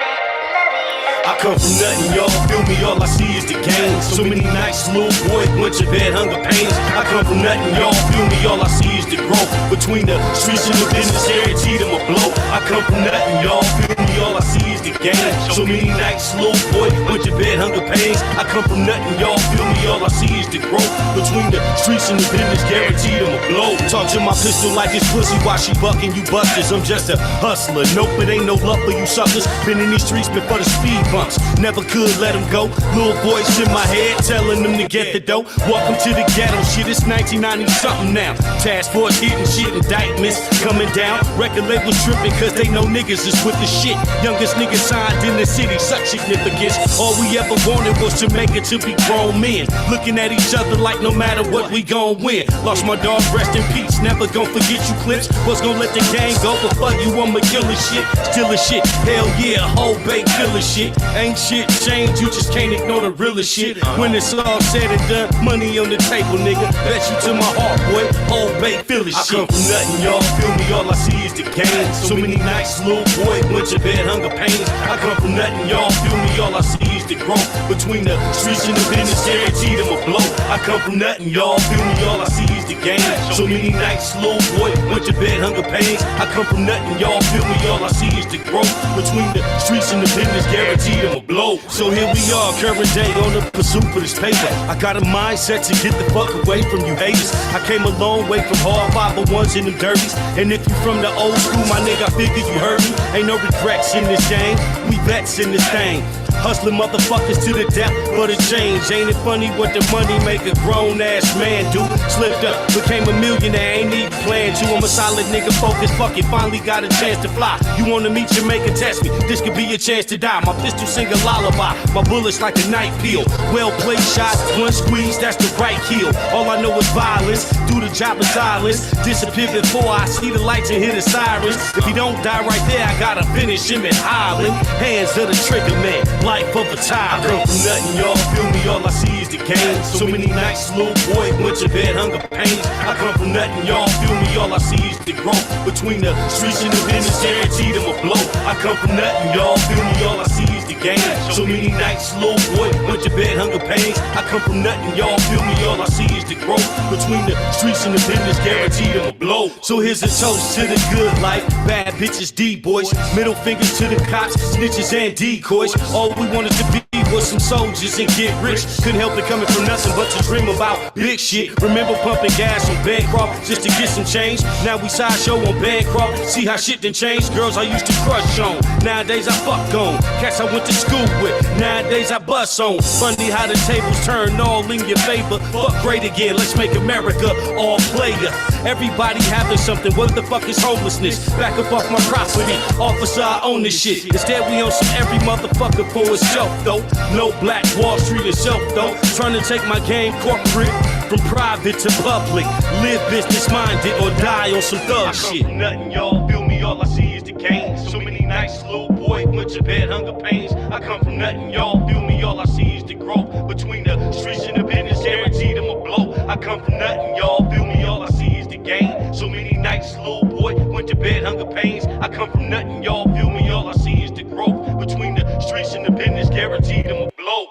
I come from nothing, y'all feel me, all I see is the game. So many nights, little boy, bunch of bad hunger pains. I come from nothing, y'all feel me, all I see is the growth. Between the streets and the business, guaranteed them a blow. I come from nothing, y'all feel me, all I see is the game. So many nights, little boy, bunch of bad hunger pains. I come from nothing, y'all feel me, all I see is the growth. Between the streets and the business, guaranteed them a blow. Talk to my pistol like it's pussy while she bucking you busters. I'm just a hustler, nope, it ain't no love for you suckers. Been in these streets before the speed bumps, never could let them go. Little voice in my head telling them to get the dough. Welcome to the ghetto, shit, it's 1990 something now. Task force hitting shit, indictments coming down. Record labels tripping cause they know niggas is with the shit. Youngest niggas signed in the city, such significance. All we ever wanted was to make it to be grown men, looking at each other like no matter what we gon' win. Lost my dog, rest in peace, never gon' forget you clips. Was gon' let the gang go, but fuck you, I'ma kill a shit. Still a shit, hell yeah, whole baked killer shit. Ain't shit changed, you just can't ignore the realest shit. When it's all said and done, money on the table, nigga. Bet you to my heart, boy, whole baked feeling shit. I come from nothing, y'all feel me, all I see is the game. So many nights, little boy, bunch of bad hunger pains. I come from nothing, y'all feel me, all I see is the growth. Between the streets and the business, guaranteed them a blow. I come from nothing, y'all feel me, all I see is the game. So many nights, little boy, bunch of bad hunger pains. I come from nothing, y'all feel me, all I see is the growth. Between the streets and the business, guaranteed them a blow. So here we are, current day on the pursuit for this paper. I got a mindset to get the fuck away from you haters. I came a long way from hard 501s and them dirties. And if you from the old school, my nigga, I figure you heard me. Ain't no regrets in this game, we vets in this thing. Hustling motherfuckers to the death for the change. Ain't it funny what the money make a grown ass man do? Slipped up, became a millionaire, ain't even planned to. I'm a solid nigga, focused, fuck it, finally got a chance to fly. You wanna meet Jamaica, test me, this could be your chance to die. My pistol sing a lullaby, my bullets like a night peel. Well played shot, one squeeze, that's the right kill. All I know is violence, do the job of silence. Disappear before I see the lights and hear the sirens. If he don't die right there, I gotta finish him in Highland. Hands of the trigger man, life of a tyrant. I come from nothing, y'all feel me, all I see is the game. So many nights, little boy, went to bed, hunger pains. I come from nothing, y'all feel me, all I see is the growth. Between the streets and the business, guaranteed them a blow. I come from nothing, y'all feel me, all I see is the game. So many nights, little boy, went to bed, hunger pains. I come from nothing, y'all feel me, all I see is the growth. Between the streets and the business, guaranteed them a blow. So here's a toast to the good life, bad bitches, D-boys. Middle fingers to the cops, snitches and decoys. All we wanted to be was some soldiers and get rich. Couldn't help it coming from nothing but to dream about big shit. Remember pumping gas on Bancroft just to get some change? Now we sideshow on Bancroft, see how shit done changed. Girls I used to crush on, nowadays I fuck on. Cats I went to school with, nowadays I bust on. Funny how the tables turn all in your favor. Fuck great again, let's make America all player. Everybody having something, what the fuck is homelessness? Back up off my property, officer I own this shit. Instead we on some every motherfucker for itself though. No Black Wall Street itself though. Trying to take my game corporate from private to public. Live business minded or die on some thug shit. From nothing, y'all feel me, all I see is the cane. So many nights, little boy, went to bed, hunger pains. I come from nothing, y'all feel me, all I see is the growth. Between the streets and the business, guaranteed them a blow. I come from nothing, y'all feel me, all I see is the game. So many nights, little boy, went to bed, hunger pains. I come from nothing, y'all feel me, all I see is the growth. Between the streets and the business, guaranteed them a blow.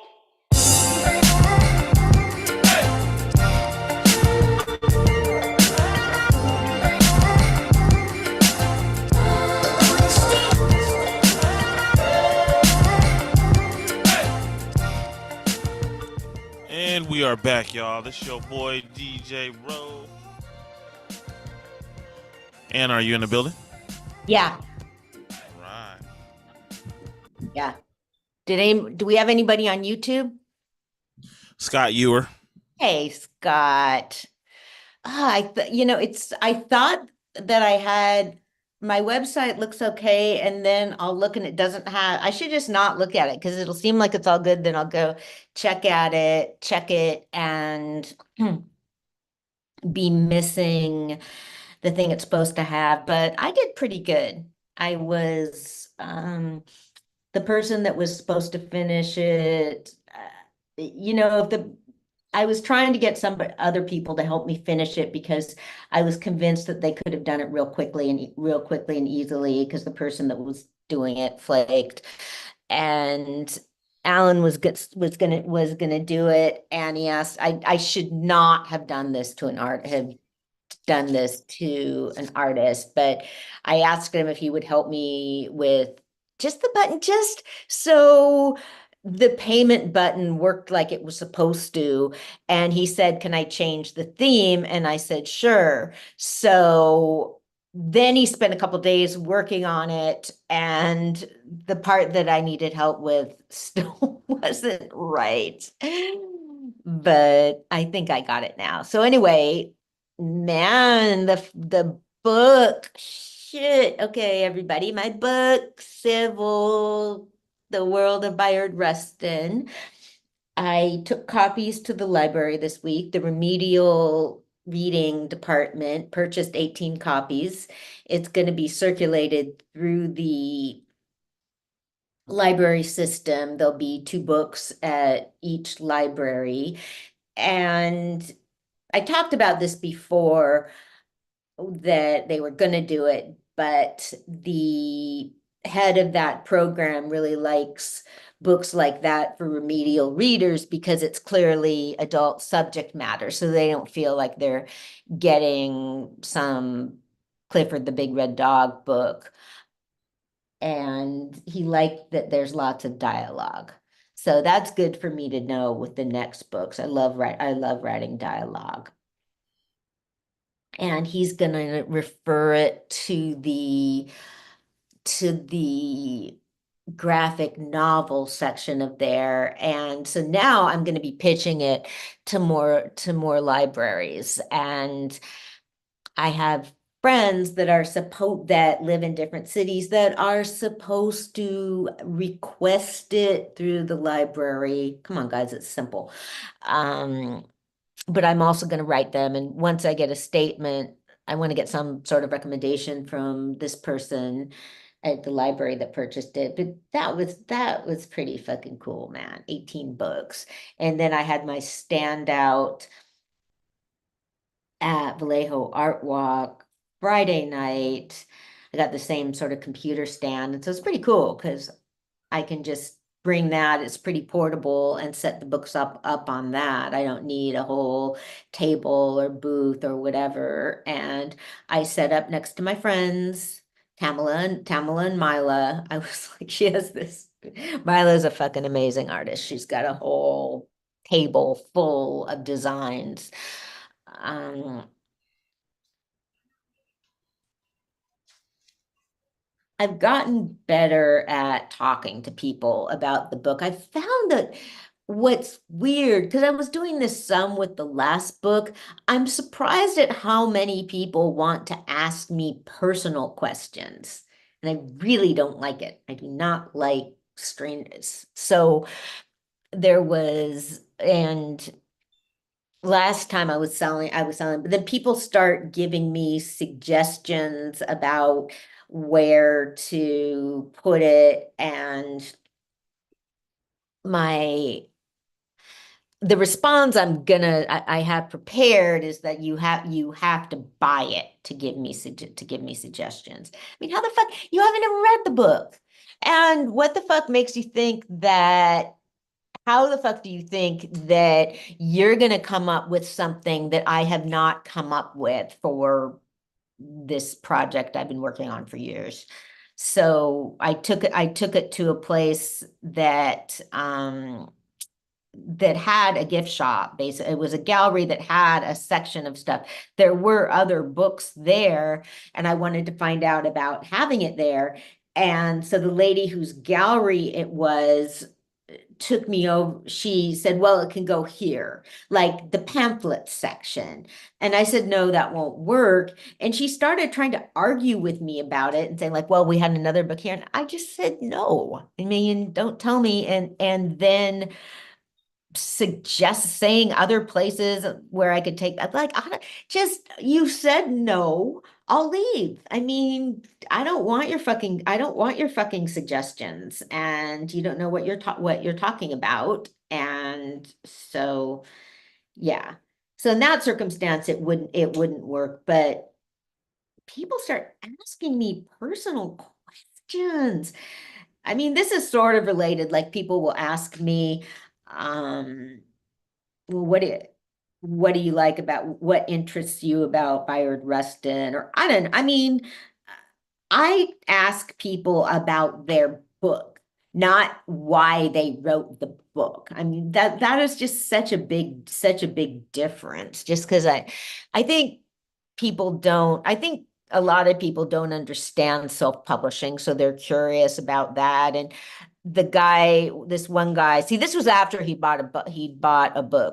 And we are back, y'all. This your boy DJ Rowe. And are you in the building? Yeah. Right. Yeah. Do we have anybody on YouTube? Scott Ewer. Hey, Scott. I thought that I had my website looks okay, and then I'll look and it doesn't have. I should just not look at it because it'll seem like it's all good. Then I'll go check it, and be missing the thing it's supposed to have. But I did pretty good. I was the person that was supposed to finish it. I was trying to get other people to help me finish it because I was convinced that they could have done it real quickly and easily because the person that was doing it flaked. And Alan was gonna do it, and he asked. I should not have done this to an artist, but I asked him if he would help me with just the button, just so the payment button worked like it was supposed to. And he said, can I change the theme? And I said, sure. So then he spent a couple days working on it, and the part that I needed help with still wasn't right. But I think I got it now. So anyway, man, the book, shit. Okay, everybody, my book, Civil, The World of Bayard Rustin. I took copies to the library this week. The remedial reading department purchased 18 copies. It's going to be circulated through the library system. There'll be 2 books at each library. And I talked about this before, that they were going to do it, but the head of that program really likes books like that for remedial readers because it's clearly adult subject matter, so they don't feel like they're getting some Clifford the Big Red Dog book. And he liked that there's lots of dialogue, so that's good for me to know with the next books. I love writing dialogue. And he's gonna refer it to the graphic novel section of there. And so now I'm going to be pitching it to more libraries. And I have friends that are that live in different cities that are supposed to request it through the library. Come on, guys, it's simple. But I'm also going to write them. And once I get a statement, I want to get some sort of recommendation from this person at the library that purchased it. But that was pretty fucking cool, man. 18 books. And then I had my standout at Vallejo Art Walk Friday night. I got the same sort of computer stand. And so it's pretty cool because I can just bring that. It's pretty portable and set the books up on that. I don't need a whole table or booth or whatever. And I set up next to my friends, Tamala and Mila. I was like, she has this. Mila's a fucking amazing artist. She's got a whole table full of designs. I've gotten better at talking to people about the book. I found that what's weird, because I was doing this some with the last book, I'm surprised at how many people want to ask me personal questions. And I really don't like it. I do not like strangers. So there was, and last time I was selling, but then people start giving me suggestions about where to put it, and the response I have prepared is that you have to buy it to give me suggestions. I mean, how the fuck, you haven't even read the book, and what the fuck makes you think that? How the fuck do you think that you're going to come up with something that I have not come up with for this project I've been working on for years? So I took it to a place that that had a gift shop. Basically, it was a gallery that had a section of stuff. There were other books there, and I wanted to find out about having it there. And so the lady whose gallery it was took me over. She said, well, it can go here, like the pamphlet section. And I said, no, that won't work. And she started trying to argue with me about it and saying like, well, we had another book here. And I just said, no, I mean, don't tell me. And then suggest saying other places where I could take that. Like, just, you said no, I'll leave. I mean, I don't want your fucking suggestions, and you don't know what you're talking about. And so, yeah. So in that circumstance, it wouldn't work, but people start asking me personal questions. I mean, this is sort of related. Like, people will ask me, well, what do you like about, what interests you about Bayard Rustin? Or I mean, I ask people about their book, not why they wrote the book. I mean, that is just such a big difference. Just because I think I think a lot of people don't understand self-publishing, so they're curious about that. And this one guy, see, this was after he bought a book,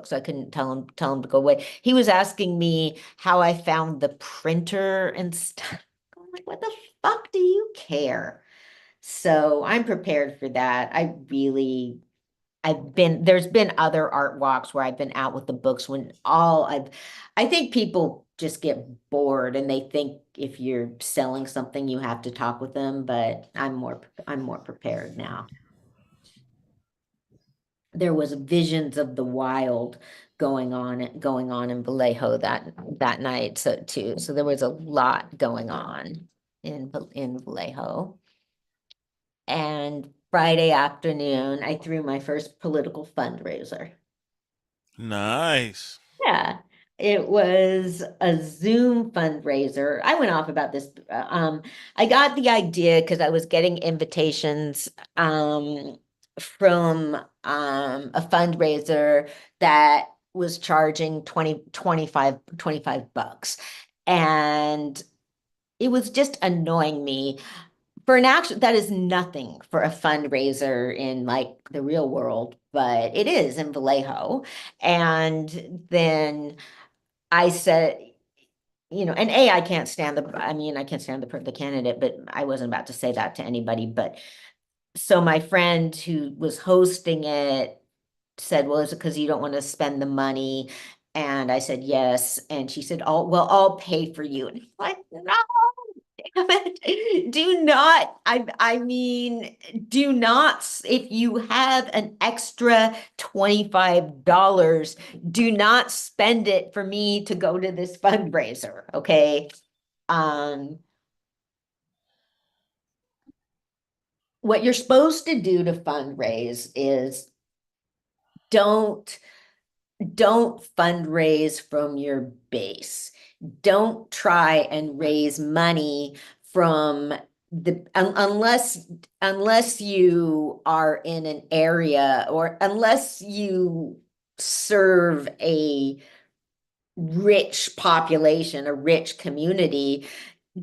so I couldn't tell him to go away. He was asking me how I found the printer and stuff. I'm like, what the fuck do you care? So I'm prepared for that. There's been other art walks where I've been out with the books I think people just get bored and they think if you're selling something, you have to talk with them, but I'm more prepared now. There was visions of the wild going on in Vallejo that night. So there was a lot going on in Vallejo. And Friday afternoon, I threw my first political fundraiser. Nice. Yeah, it was a Zoom fundraiser. I went off about this. I got the idea because I was getting invitations from a fundraiser that was charging 25 bucks. And it was just annoying me for an action, that is nothing for a fundraiser in like the real world, but it is in Vallejo. And then I said, and I can't stand I can't stand the candidate, but I wasn't about to say that to anybody. But so my friend who was hosting it said, well, is it because you don't want to spend the money? And I said, yes. And she said, oh, well, I'll pay for you. And I'm like, no, damn it. Do not, I mean, do not, if you have an extra $25, do not spend it for me to go to this fundraiser. Okay. What you're supposed to do to fundraise is don't fundraise from your base. Don't try and raise money from unless you are in an area or unless you serve a rich population, a rich community.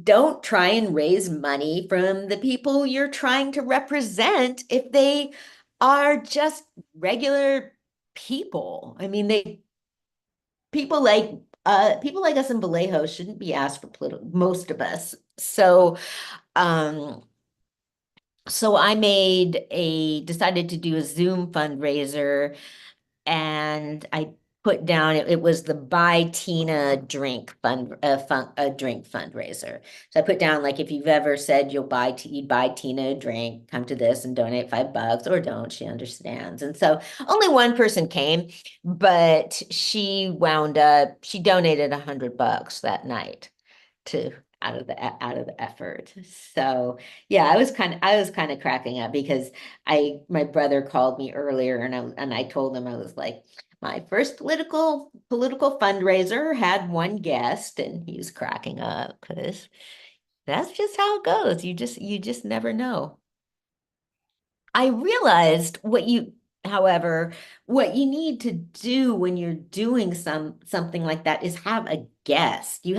Don't try and raise money from the people you're trying to represent if they are just regular people. I mean, people like us in Vallejo shouldn't be asked for most of us. So I decided to do a Zoom fundraiser, and I put down, it was the Buy Tina drink drink fundraiser. So I put down, like, if you've ever said you'd buy Tina a drink, come to this and donate $5, or don't, she understands. And so only one person came, but she donated $100 that night to out of the effort. So yeah, I was kind of cracking up because my brother called me earlier, and I told him, I was like, my first political fundraiser had one guest, and he was cracking up because that's just how it goes. You just never know. I realized however, what you need to do when you're doing something like that is have a guest. You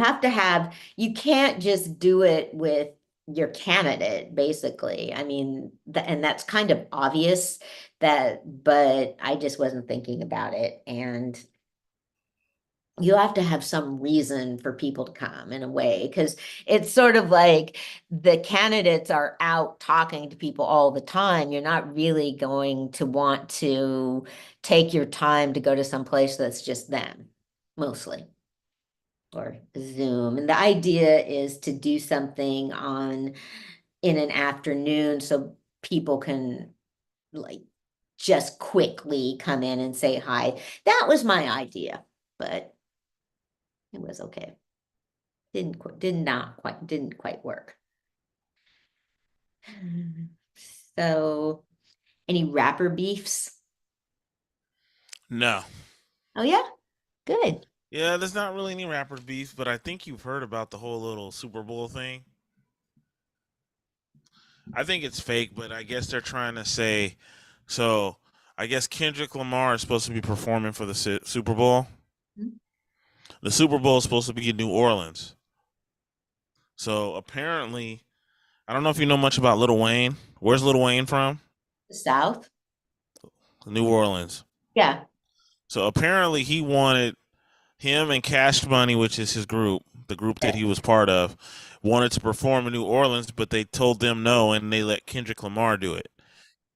can't just do it with your candidate, basically. I mean, and that's kind of obvious but I just wasn't thinking about it. And you have to have some reason for people to come, in a way, because it's sort of like the candidates are out talking to people all the time. You're not really going to want to take your time to go to some place that's just them, mostly, or Zoom. And the idea is to do something in an afternoon so people can, like, just quickly come in and say hi. That was my idea, but it was okay. Didn't quite work. So, any rapper beefs? No. Oh yeah, good. Yeah, there's not really any rapper beef, but I think you've heard about the whole little Super Bowl thing. I think it's fake, but I guess they're trying to say. So, I guess Kendrick Lamar is supposed to be performing for the Super Bowl. Mhm. The Super Bowl is supposed to be in New Orleans. So apparently, I don't know if you know much about Lil Wayne. Where's Lil Wayne from? The South. New Orleans. Yeah. So apparently he wanted him and Cash Money, which is his group, the group that he was part of, wanted to perform in New Orleans, but they told them no, and they let Kendrick Lamar do it.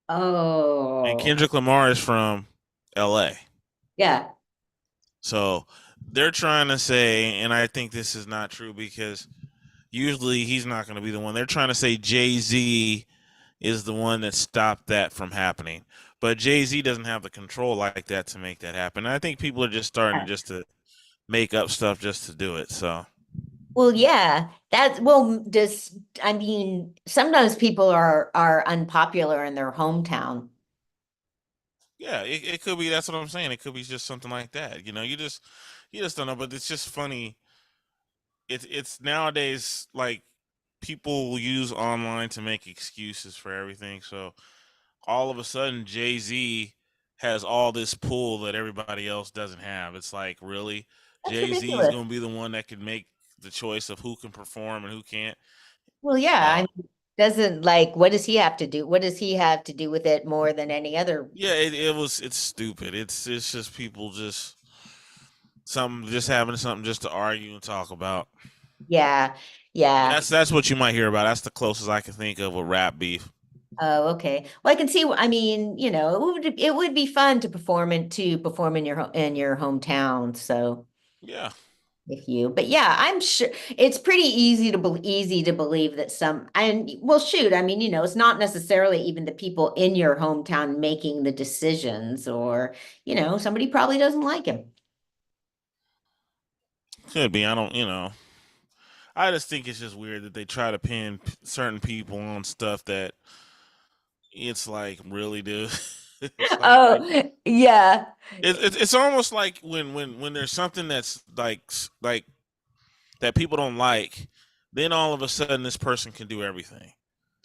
Oh. And Kendrick Lamar is from L.A. Yeah. So they're trying to say, and I think this is not true because usually he's not going to be the one. They're trying to say Jay-Z is the one that stopped that from happening. But Jay-Z doesn't have the control like that to make that happen. And I think people are just starting just to make up stuff just to do it. So, well, yeah, I mean, sometimes people are unpopular in their hometown. yeah, it could be. That's what I'm saying. It could be just something like that. You just don't know. But it's just funny. It's nowadays, like, people use online to make excuses for everything. So all of a sudden, Jay-Z has all this pull that everybody else doesn't have. It's like, really? That's Jay-Z is ridiculous. going to be the one that can make the choice of who can perform and who can't? Well, yeah, Doesn't like, what does he have to do? What does he have to do with it more than any other? Yeah, it's stupid. It's just people just having something just to argue and talk about. Yeah, yeah. That's what you might hear about. That's the closest I can think of with rap beef. Oh, okay. Well, I can see, I mean, it would be fun to perform in in your hometown. So Yeah. if you, but yeah, I'm sure it's pretty easy to believe that and well, shoot, I mean, it's not necessarily even the people in your hometown making the decisions, or, somebody probably doesn't like him. Could be. I don't, I just think it's just weird that they try to pin certain people on stuff that it's like, really, dude. It's like Oh, yeah. it's almost like when there's something that's like that people don't like, then all of a sudden this person can do everything.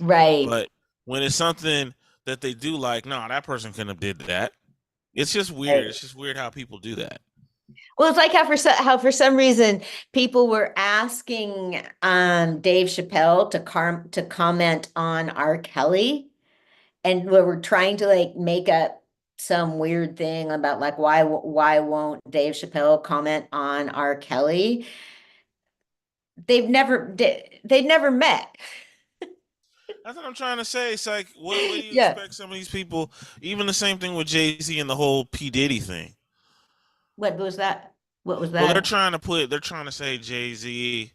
Right. But when it's something that they do like, no, that person couldn't have did that. It's just weird. Right. It's just weird how people do that. Well, it's like how for some reason people were asking Dave Chappelle to comment on R. Kelly, and we were trying to like make up some weird thing about like why won't Dave Chappelle comment on R. Kelly? They've never met. That's what I'm trying to say. It's like, what do you Yeah. expect some of these people? Even the same thing with Jay-Z and the whole P. Diddy thing. What was that? What was Well, that? they're trying to say Jay-Z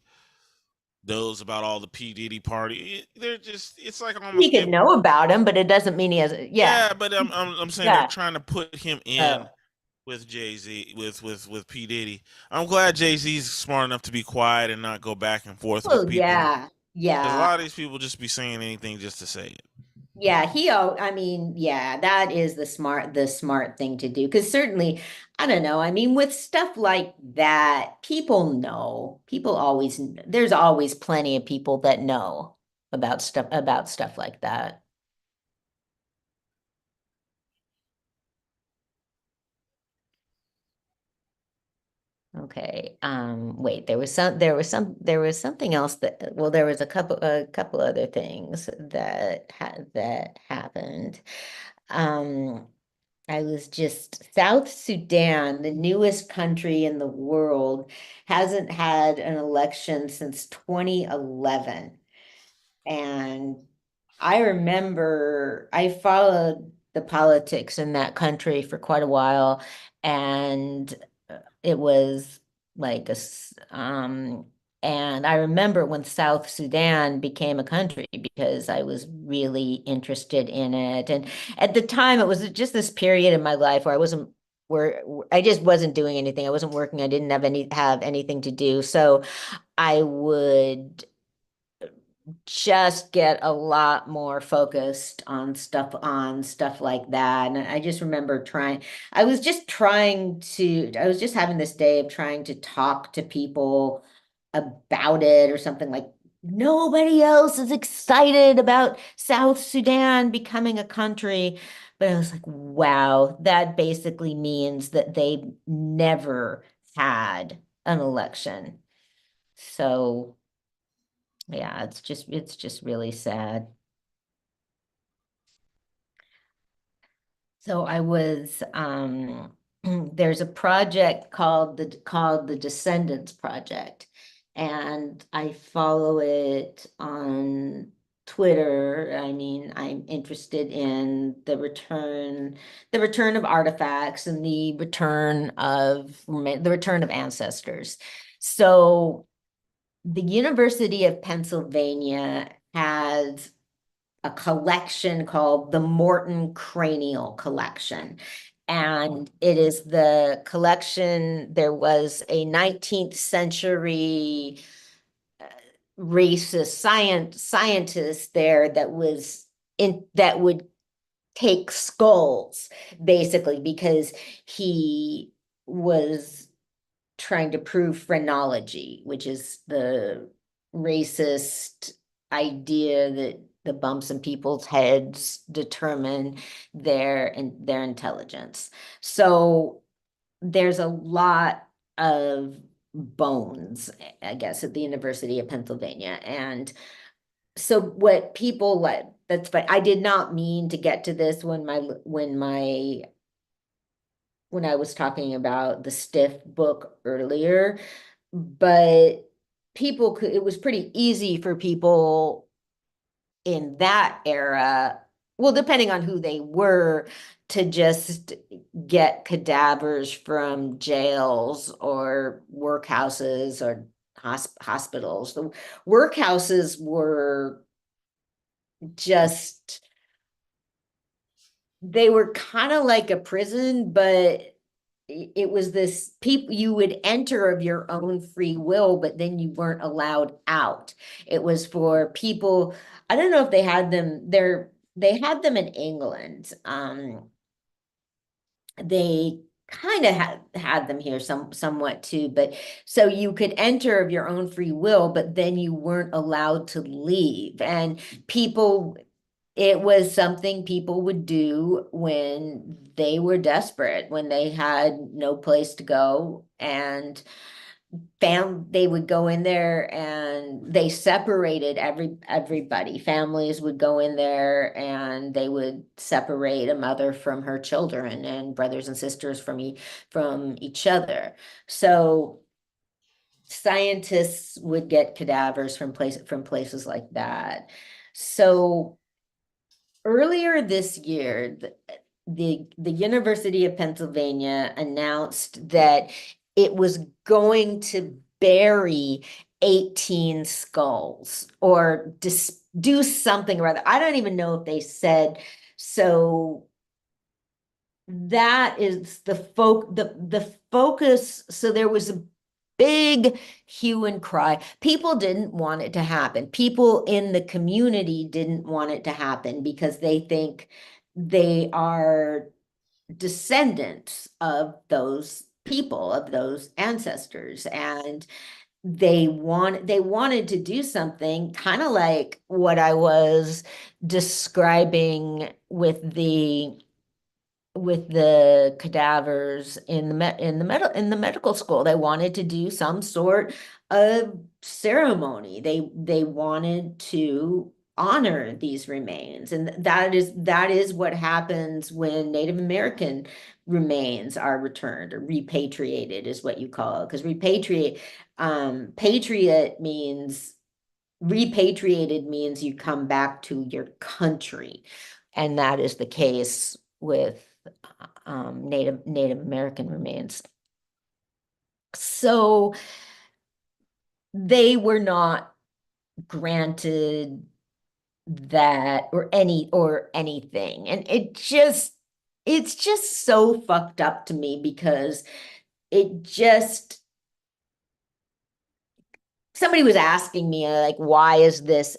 knows about all the P. Diddy party. It's like He almost could know about him, but it doesn't mean he has. Yeah. yeah. But I'm saying Yeah. they're trying to put him in Oh. with Jay-Z with P. Diddy. I'm glad Jay-Z's smart enough to be quiet and not go back and forth Well, with people. yeah. 'Cause Yeah. a lot of these people just be saying anything just to say it. Yeah, I mean, yeah, that is the smart thing to do. Because certainly, I don't know. I mean, with stuff like that, people know. There's always plenty of people that know about stuff like that. Okay. Wait, there was something else well, there was a couple other things that happened. Um, I was just South Sudan, the newest country in the world, hasn't had an election since 2011. And I remember I followed the politics in that country for quite a while, and it was like and I remember when South Sudan became a country because I was really interested in it. And at the time, it was just this period in my life where I just wasn't doing anything. I wasn't working. I didn't have anything to do. So I would just get a lot more focused on stuff like that. And I just remember I was just having this day of trying to talk to people about it or something. Like, nobody else is excited about South Sudan becoming a country. But I was like, wow, that basically means that they never had an election. So yeah, it's just really sad. So I was there's a project called the Descendants Project, and I follow it on Twitter. I mean, I'm interested in the return of artifacts and the return of ancestors. So the University of Pennsylvania has a collection called the Morton Cranial Collection. And it is the collection, there was a 19th century racist scientist there that would take skulls, basically, because he was trying to prove phrenology, which is the racist idea that the bumps in people's heads determine their intelligence. So there's a lot of bones, I guess, at the University of Pennsylvania. And so what people like, that's fine. I did not mean to get to this when I was talking about the Stiff book earlier, but people could, it was pretty easy for people in that era, well, depending on who they were, to just get cadavers from jails or workhouses or hospitals. The workhouses were just, they were kind of like a prison, but it was this people you would enter of your own free will, but then you weren't allowed out. It was for people, I don't know if they had them there, they had them in England. They kind of had them here somewhat too, but so you could enter of your own free will, but then you weren't allowed to leave. And people, it was something people would do when they were desperate, when they had no place to go, and they would go in there and they separated everybody. Families would go in there and they would separate a mother from her children and brothers and sisters from each other. So scientists would get cadavers from places like that. So earlier this year, the University of Pennsylvania announced that it was going to bury 18 skulls or do something or other. I don't even know if they said. So that is the focus. So there was a big hue and cry. People didn't want it to happen. People in the community didn't want it to happen because they think they are descendants of those people, of those ancestors, and they wanted to do something kind of like what I was describing with the cadavers in the medical school. They wanted to do some sort of ceremony. They wanted to honor these remains, and that is what happens when Native American remains are returned, or repatriated is what you call it, because repatriated means you come back to your country, and that is the case with Native American remains. So they were not granted that or anything, and it's just so fucked up to me, because somebody was asking me, like, why is this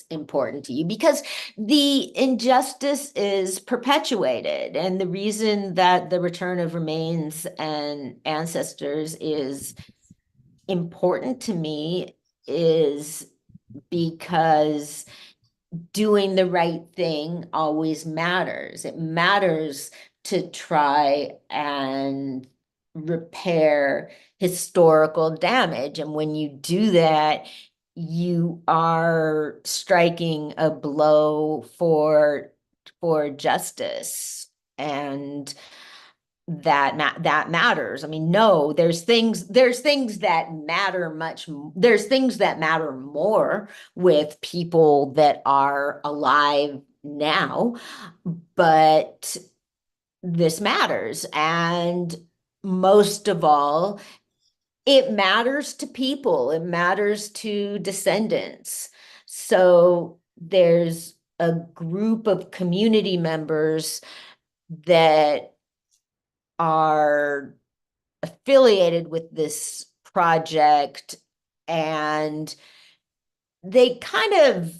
important to you? Because the injustice is perpetuated, and the reason that the return of remains and ancestors is important to me is because doing the right thing always matters. It matters to try and repair historical damage. And when you do that, you are striking a blow for justice. And that matters. I mean, no, there's things that matter there's things that matter more with people that are alive now, but this matters. And most of all, it matters to people, it matters to descendants. So there's a group of community members that are affiliated with this project, and they kind of,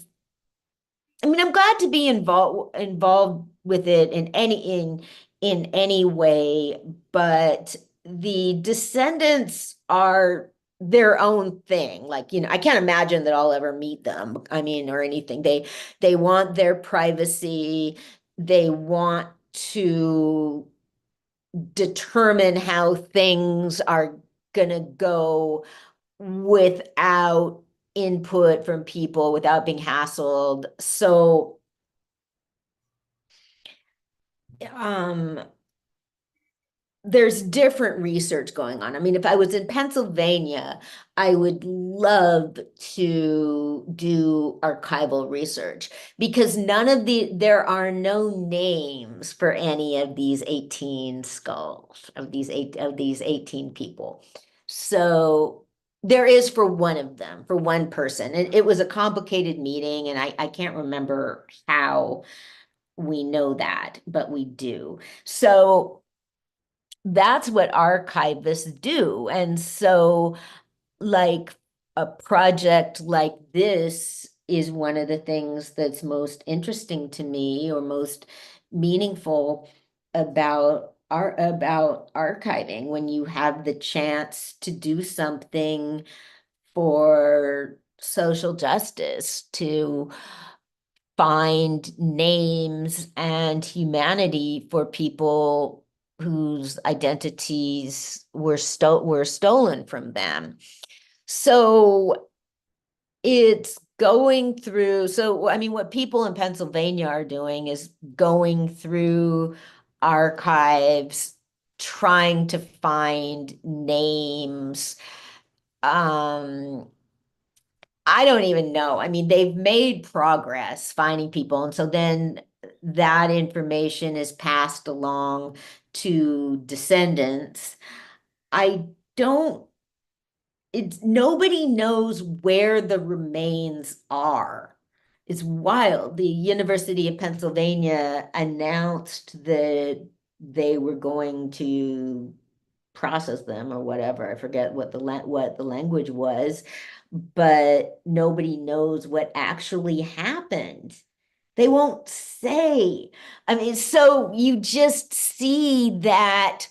I mean, I'm glad to be involved with it in any way, but the descendants are their own thing. Like, I can't imagine that I'll ever meet them, I mean, or anything. They want their privacy. They want to determine how things are gonna go without input from people without being hassled. So there's different research going on. I mean, if I was in Pennsylvania, I would love to do archival research because there are no names for any of these 18 skulls, of these 18 people. So there is for one of them, for one person. It was a complicated meeting, and I can't remember how we know that, but we do. So that's what archivists do. And so, like, a project like this is one of the things that's most interesting to me or most meaningful about archiving, when you have the chance to do something for social justice, to find names and humanity for people whose identities were stolen from them. So it's going through, so I mean, what people in Pennsylvania are doing is going through archives, trying to find names. I don't even know. I mean, they've made progress finding people. And so then that information is passed along to descendants. I don't, nobody knows where the remains are. It's wild. The University of Pennsylvania announced that they were going to process them or whatever. I forget what the language was, but nobody knows what actually happened. They won't say. I mean, so you just see that,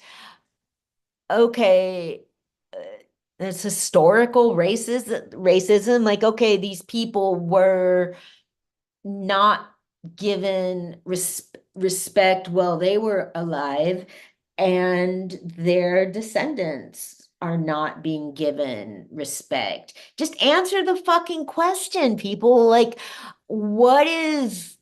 okay, there's historical racism. Like, okay, these people were not given respect while they were alive, and their descendants are not being given respect. Just answer the fucking question, people. Like, what is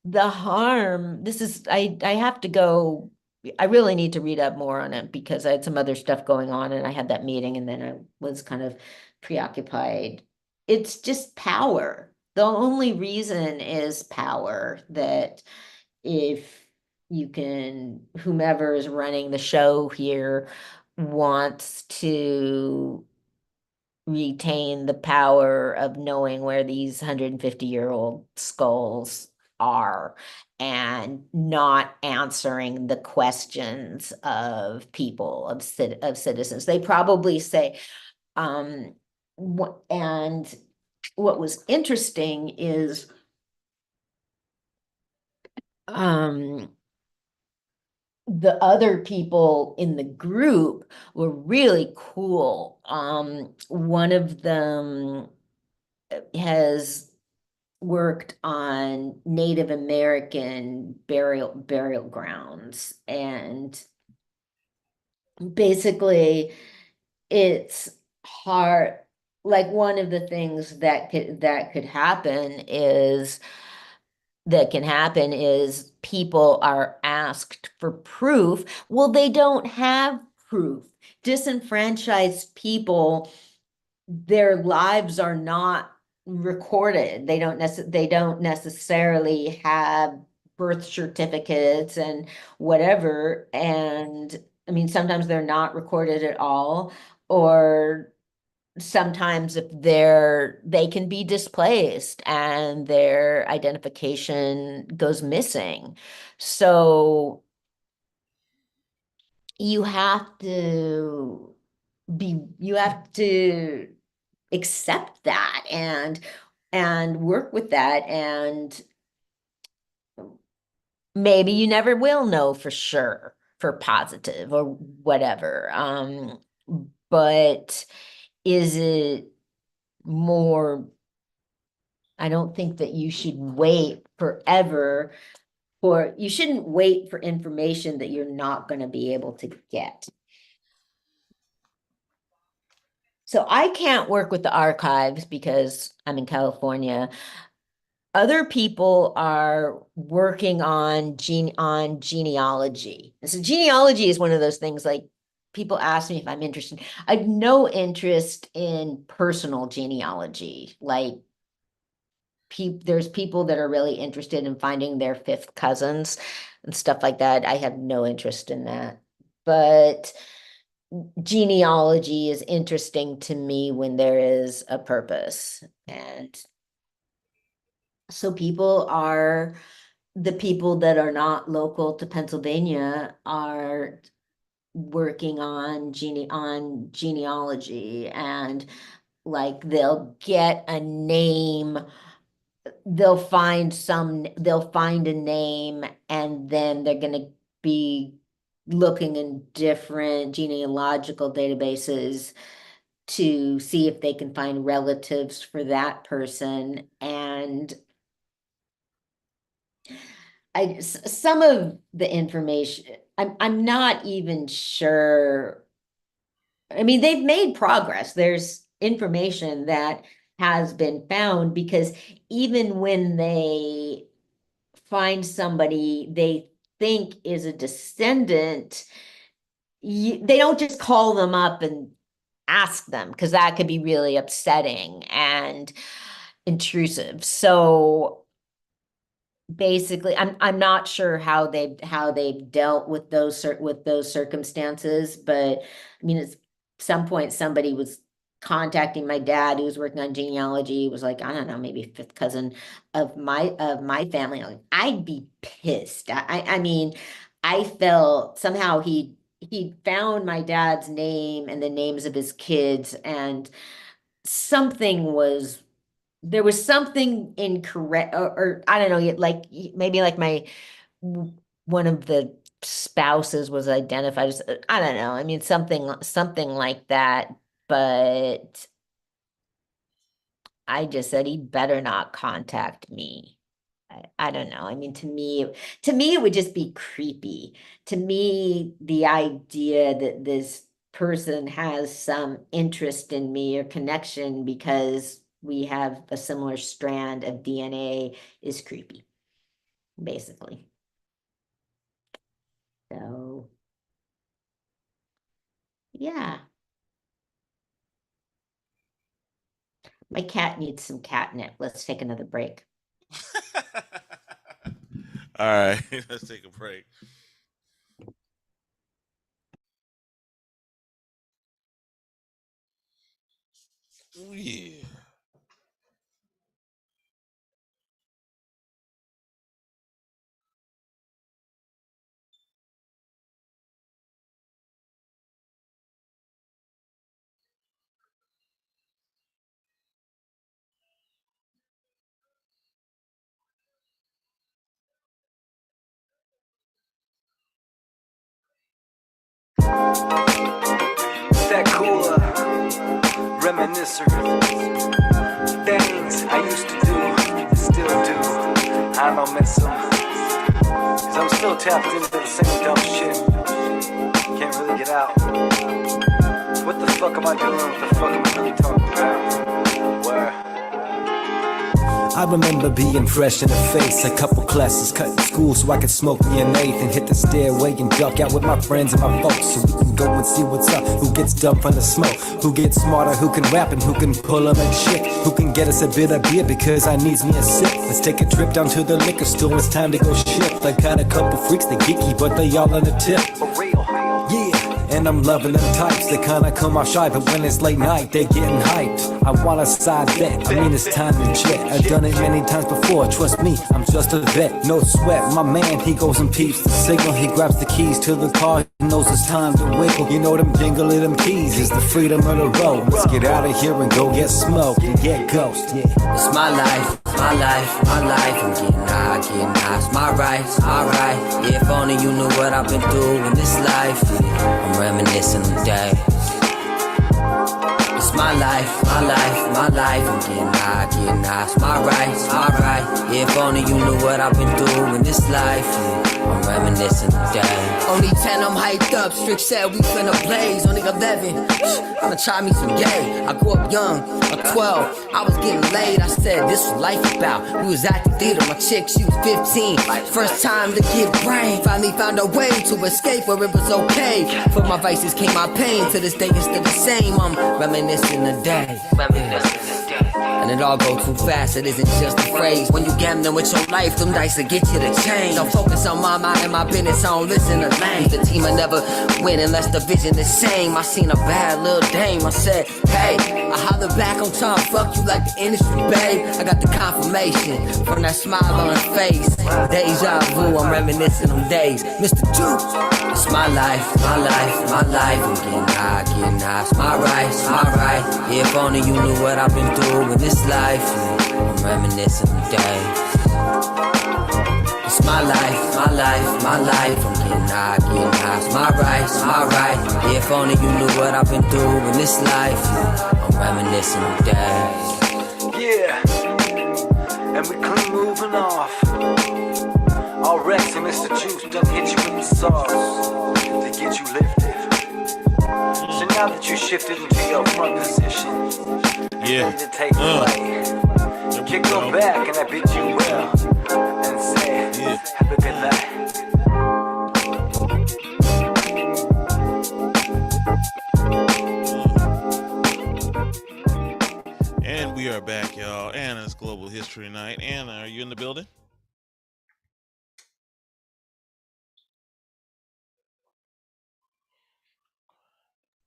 the harm? This is, I have to go. I really need to read up more on it because I had some other stuff going on and I had that meeting and then I was kind of preoccupied. It's just power. The only reason is power, that if you can, whomever is running the show here wants to retain the power of knowing where these 150-year-old skulls are and not answering the questions of people, of citizens. They probably say, and what was interesting is the other people in the group were really cool. One of them has worked on Native American burial grounds, and basically it's hard. Like, one of the things that could happen is people are asked for proof. Well, they don't have proof. Disenfranchised people, their lives are not recorded. They don't necessarily have birth certificates and whatever. And I mean, sometimes they're not recorded at all, or sometimes if they can be displaced and their identification goes missing. So you have to accept that and work with that, and maybe you never will know for sure, for positive or whatever. But is it more? I don't think that you should wait forever you shouldn't wait for information that you're not going to be able to get. So I can't work with the archives because I'm in California. Other people are working on genealogy. So genealogy is one of those things like people ask me if I'm interested. I have no interest in personal genealogy. Like there's people that are really interested in finding their fifth cousins and stuff like that. I have no interest in that. But genealogy is interesting to me when there is a purpose. And so the people that are not local to Pennsylvania are working on genealogy, and like they'll get a name, they'll find a name, and then they're gonna be looking in different genealogical databases to see if they can find relatives for that person. And some of the information, I'm not even sure. I mean, they've made progress. There's information that has been found, because even when they find somebody they think is a descendant, they don't just call them up and ask them, because that could be really upsetting and intrusive. So basically, I'm not sure how they've dealt with those circumstances, but I mean, at some point somebody was contacting my dad who was working on genealogy, was like, I don't know, maybe fifth cousin of my family. I'd be pissed. I mean, I felt somehow he found my dad's name and the names of his kids, and there was something incorrect, or I don't know, like maybe like one of the spouses was identified as, I don't know. I mean, something like that, but I just said he better not contact me. I don't know. I mean, to me, it would just be creepy. To me, the idea that this person has some interest in me or connection because we have a similar strand of DNA is creepy, basically. So, yeah. My cat needs some catnip. Let's take another break. All right, let's take a break. Oh, yeah. That cool, reminiscer. Things I used to do, still do. I don't miss them. Cause I'm still tapped into the same dumb shit. Can't really get out. What the fuck am I doing? What the fuck am I really talking about? Where? I remember being fresh in the face, a couple classes cut in school so I could smoke me an eighth and hit the stairway and duck out with my friends and my folks so we can go and see what's up, who gets dumb from the smoke, who gets smarter, who can rap and who can pull them and shit, who can get us a bit of beer because I needs me a sip. Let's take a trip down to the liquor store, it's time to go ship. Like had a couple freaks, they geeky but they all on the tip. For real. Yeah. And I'm loving them types, they kinda come off shy, but when it's late night, they're getting hyped. I want a side bet, I mean it's time to jet. I've done it many times before, trust me, I'm just a vet. No sweat, my man, he goes and peeps the signal. He grabs the keys to the car, he knows it's time to wiggle. You know them jingling them keys is the freedom of the road. Let's get out of here and go get smoked and get ghost, yeah. It's my life, my life, my life. I'm getting high, it's my right, alright. Yeah, if only you knew what I've been through in this life. Yeah, I'm reminiscing the day. It's my life, my life, my life. I'm getting high, it's my right, alright. Yeah, if only you knew what I've been through in this life. Yeah. I'm reminiscing today. Only 10, I'm hyped up. Strict said we finna blaze. Only 11, I'ma try me some gay. I grew up young, at 12, I was getting laid. I said this was life about. We was at the theater, my chick, she was 15. First time to get brain. Finally found a way to escape where it was okay. From my vices came my pain. To this day it's still the same. I'm reminiscing today. And it all go too fast, it isn't just a phrase. When you gambling with your life, them dice will get you to change. Don't focus on my mind and my business, I don't listen to lame. The team will never win unless the vision is same. I seen a bad little dame, I said, hey, I hollered back on time, fuck you like the industry, babe. I got the confirmation from that smile on her face. Deja vu, I'm reminiscing them days. Mr. Juice, it's my life, my life, my life. I'm getting high, it's my right, it's my right. If only you knew what I've been through in this life. I'm reminiscing today. It's my life, my life, my life. I'm getting high, it's my right, it's my right. If only you knew what I've been through in this life. I'm reminiscing today. Yeah, and we clean moving off. All Rex and Mr. Juice done hit you with the sauce to get you lifted. So now that you shifted into your front position, Yeah. ready to take flight, you can go back and I bid you well and say, have a good night. And we are back, y'all. Anna's Global History Night. Anna, are you in the building?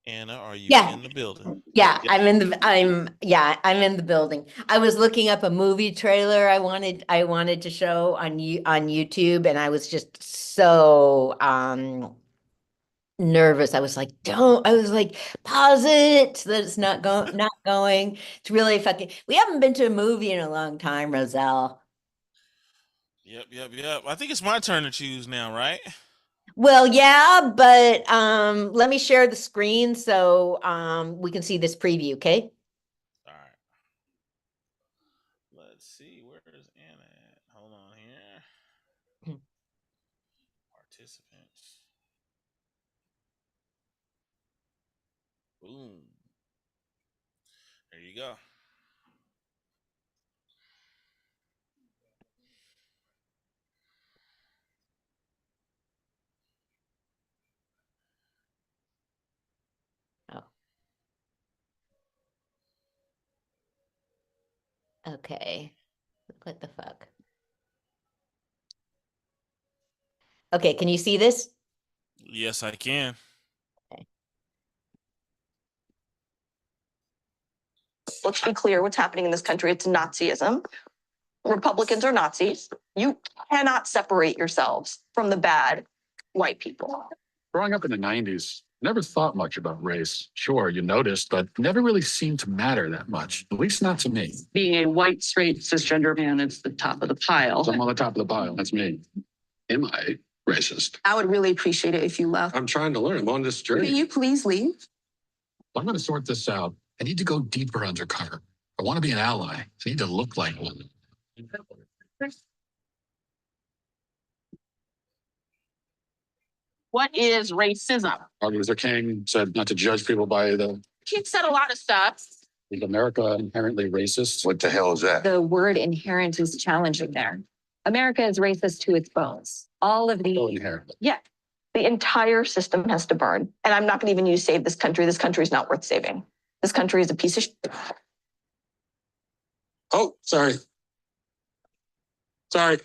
Anna, are you Yeah. in the building? Yeah, I'm in the building. I was looking up a movie trailer I wanted to show on YouTube, and I was just so nervous. I was like, pause it so that it's not going. It's really fucking, we haven't been to a movie in a long time, Roselle. Yep. I think it's my turn to choose now, right? Well, yeah, but let me share the screen so we can see this preview, okay? All right. Let's see. Where is Anna at? Hold on here. Participants. Boom. There you go. Oh. Okay. What the fuck? Okay, can you see this? Yes, I can. Let's be clear what's happening in this country. It's Nazism. Republicans are Nazis. You cannot separate yourselves from the bad white people. Growing up in the 90s, never thought much about race. Sure, you noticed, but never really seemed to matter that much, at least not to me. Being a white, straight, cisgender man is the top of the pile. I'm on the top of the pile. That's me. Am I racist? I would really appreciate it if you left. I'm trying to learn. I'm on this Can journey. you please leave? I'm going to sort this out. I need to go deeper undercover. I want to be an ally. I need to look like one. What is racism? Martin Luther King said not to judge people by the. He said a lot of stuff. Is America inherently racist? What the hell is that? The word inherent is challenging there. America is racist to its bones. All of the Inherently. Yeah. The entire system has to burn. And I'm not going to even use save this country. This country is not worth saving. This country is a piece of shit. Oh, sorry. Sorry.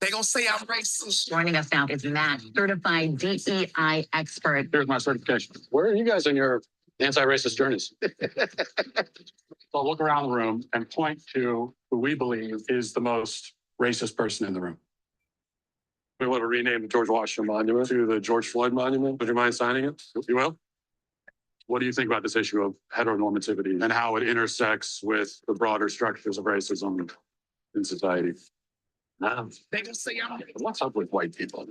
They gonna say I'm racist. Joining us now is Matt, certified DEI expert. Here's my certification. Where are you guys in your anti-racist journeys? So look around the room and point to who we believe is the most racist person in the room. We want to rename the George Washington Monument to the George Floyd Monument. Would you mind signing it? You will? What do you think about this issue of heteronormativity and how it intersects with the broader structures of racism in society? They gonna say I'm. What's up with white people?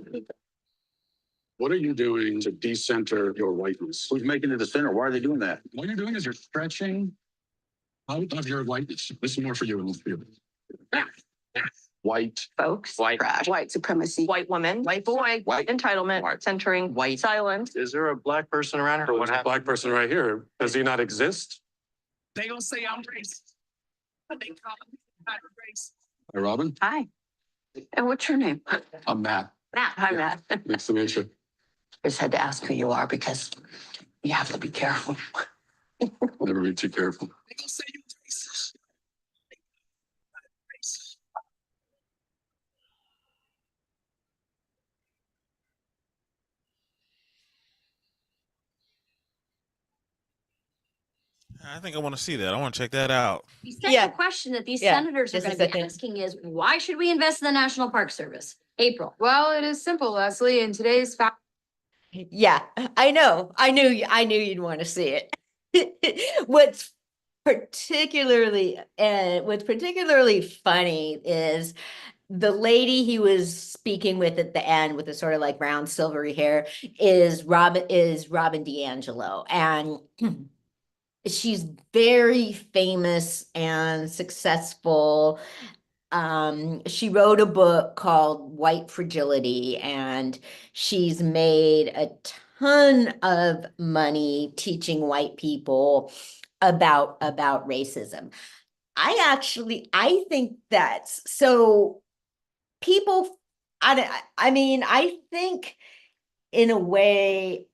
What are you doing to decenter your whiteness? Who's making it the center? Why are they doing that? What you're doing is you're stretching out of your whiteness. This is more for you and for you. white, folks, White. trash, white supremacy, white woman, white boy, White. entitlement, White. centering, White. silence. Is there a black person around here? There's a black person right here. Does he not exist? They gonna say I'm racist. But they call me not racist. Hi, Robin. Hi. And what's your name? I'm Matt. Matt. Hi, Matt. Nice to meet you. I just had to ask who you are because you have to be careful. Never be too careful. They gonna say you racist. Racist. I think I want to see that. I want to check that out. The Yeah. second question that these Yeah, senators are this going is to the be thing. asking is, why should we invest in the National Park Service? April. Well, it is simple, Leslie. In today's Yeah, I know. I knew you'd want to see it. What's particularly funny is the lady he was speaking with at the end with the sort of like brown silvery hair is Robin DiAngelo, and she's very famous and successful. She wrote a book called White Fragility, and she's made a ton of money teaching white people about racism. I think that's so people, I think in a way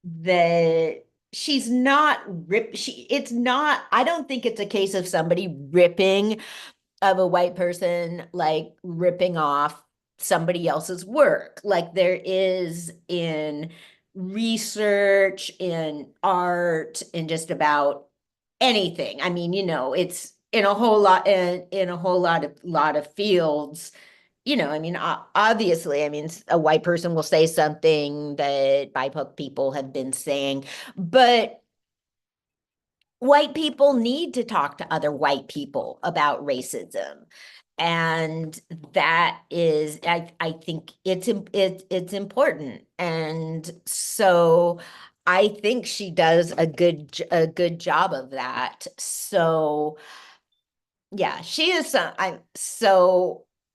that she's not I don't think it's a case of somebody ripping of a white person, like ripping off somebody else's work. Like there is in research, in art, in just about anything. I mean, it's in a whole lot of fields. I mean, obviously, I mean, a white person will say something that BIPOC people have been saying, but white people need to talk to other white people about racism. And that is, I think it's important. And so I think she does a good job of that. So yeah, she is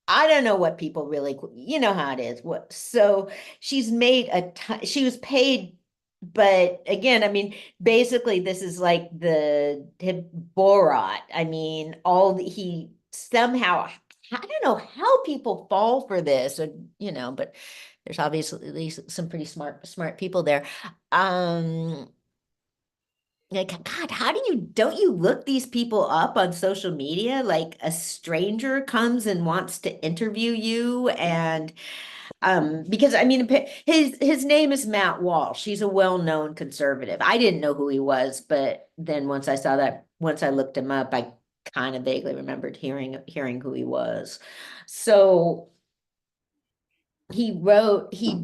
I don't know what people really, you know how it is. So she's made a ton, she was paid, but again, I mean, basically this is like the Borat. I mean, he somehow, I don't know how people fall for this, or, but there's obviously some pretty smart people there. Like, God, don't you look these people up on social media? Like a stranger comes and wants to interview you, and because I mean his name is Matt Walsh. He's a well-known conservative. I didn't know who he was, but then once I looked him up, I kind of vaguely remembered hearing who he was. So he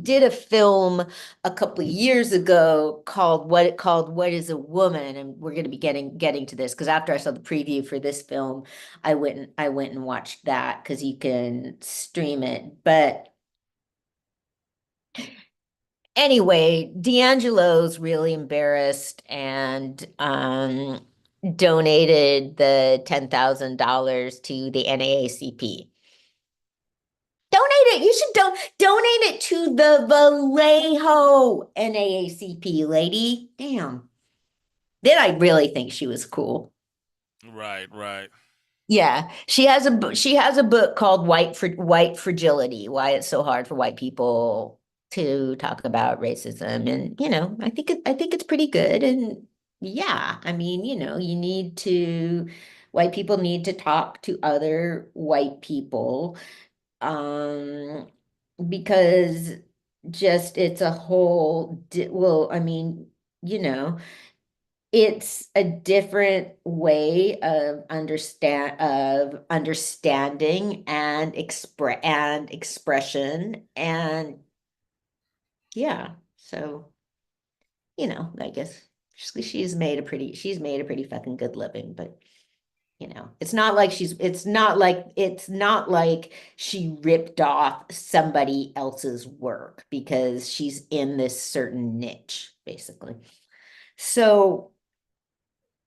did a film a couple of years ago called What is a Woman? And we're going to be getting to this because after I saw the preview for this film, I went and watched that because you can stream it. But anyway, DiAngelo's really embarrassed and donated the $10,000 to the NAACP. Donate it. You should donate it to the Vallejo NAACP, lady. Damn. Then I really think she was cool. Right. Yeah, she has a book called White Fragility: Why It's So Hard for White People to Talk About Racism, and I think it's pretty good. And yeah, I mean, white people need to talk to other white people. Because just it's a whole, I mean, it's a different way of understanding and expression, and yeah, so I guess she's made a pretty fucking good living, but it's not like she ripped off somebody else's work because she's in this certain niche, basically. So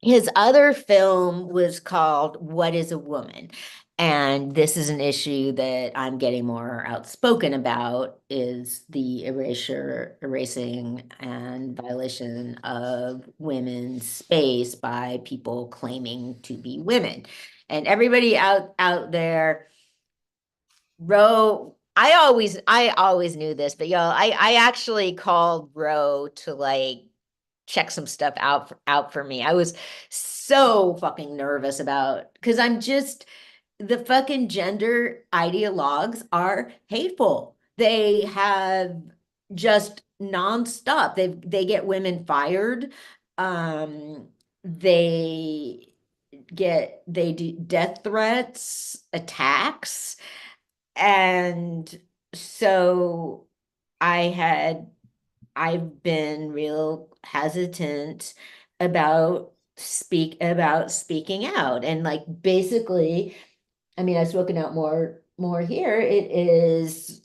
his other film was called What is a Woman? And this is an issue that I'm getting more outspoken about, is the erasing and violation of women's space by people claiming to be women. And everybody out there, Roe, I always knew this, but y'all, I actually called Roe to like check some stuff out for me. I was so fucking nervous about, because I'm just, the fucking gender ideologues are hateful. They have just nonstop. They get women fired. They do death threats, attacks. And so I've been real hesitant about speaking out. And like, basically, I mean, I've spoken out more here. It is,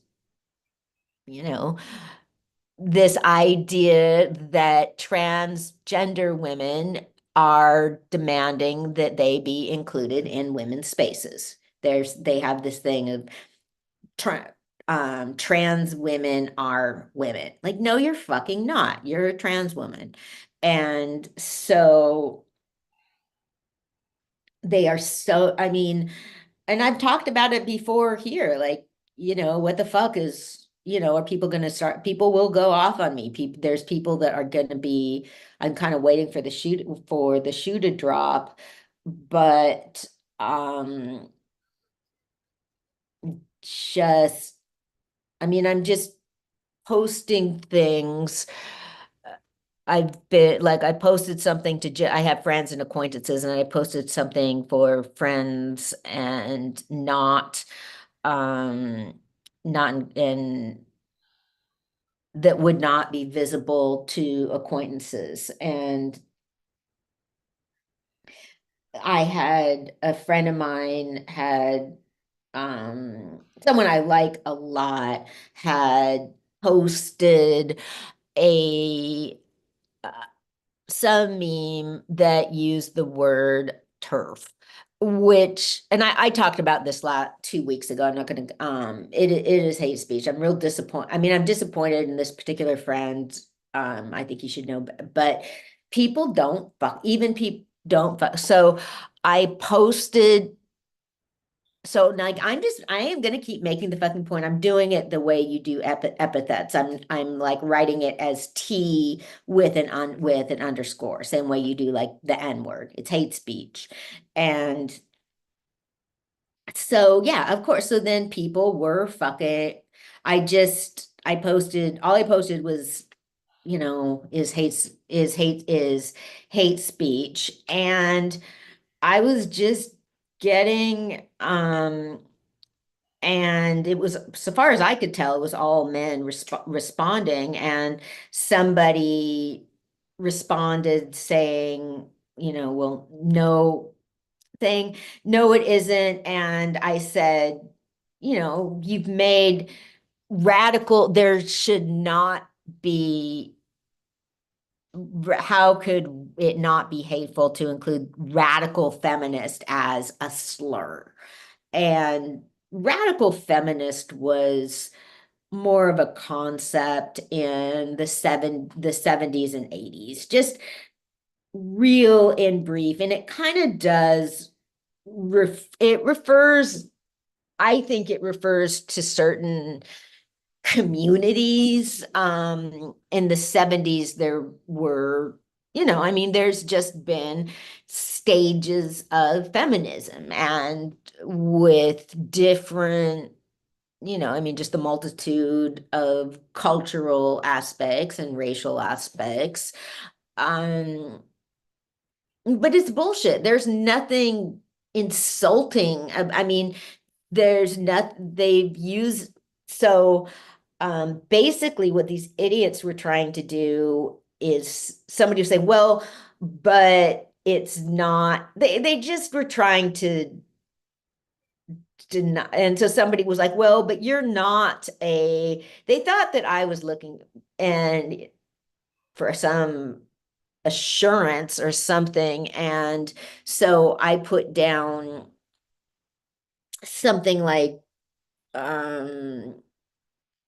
this idea that transgender women are demanding that they be included in women's spaces. They have this thing of trans women are women. Like, no, you're fucking not. You're a trans woman. And so they are so, I mean, and I've talked about it before here, like, what the fuck is, are people going to start, people will go off on me. There's people that are going to be, I'm kind of waiting for the shoe to drop, but, just, I mean, I'm just posting things. I've been like, I posted something I have friends and acquaintances, and I posted something for friends and not in that would not be visible to acquaintances. And I had a friend of mine had someone I like a lot had posted some meme that used the word TERF, which, and I talked about this 2 weeks ago. I'm not gonna, it is hate speech. I'm real disappointed. I mean, I'm disappointed in this particular friend. I think you should know, but people don't fuck, even people don't fuck. So I posted, so like, I am gonna keep making the fucking point. I'm doing it the way you do epithets. I'm like writing it as T with an underscore, same way you do like the N word. It's hate speech. And so yeah, of course. So then people were fucking, I posted, all I posted was, is hate speech. And I was just getting, and it was, so far as I could tell, it was all men responding, and somebody responded saying, well, no, saying, no, it isn't. And I said, you've made radical, there should not be, how could it not be hateful to include radical feminist as a slur? And radical feminist was more of a concept in the 70s and 80s, just real in brief. And it kind of does, it refers, I think it refers to certain communities. In the 70s, there were, I mean, there's just been stages of feminism, and with different, I mean, just the multitude of cultural aspects and racial aspects. But it's bullshit. There's nothing insulting. I mean, there's nothing they've used. So basically what these idiots were trying to do is, somebody was saying, well, but it's not, they just were trying to deny. And so somebody was like, well, but you're not they thought that I was looking and for some assurance or something. And so I put down something like,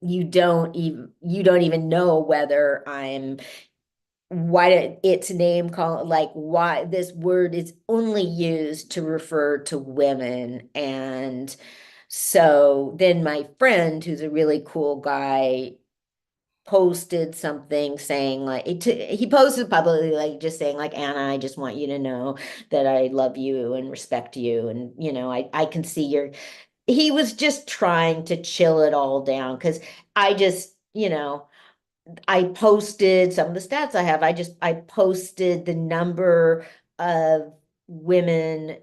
you don't even know whether I'm, why its name call, like why this word is only used to refer to women. And so then my friend, who's a really cool guy, posted something saying like, he posted publicly, like just saying like, Anna, I just want you to know that I love you and respect you. And, I can see he was just trying to chill it all down. Cause I just, I posted some of the stats I have. I posted the number of women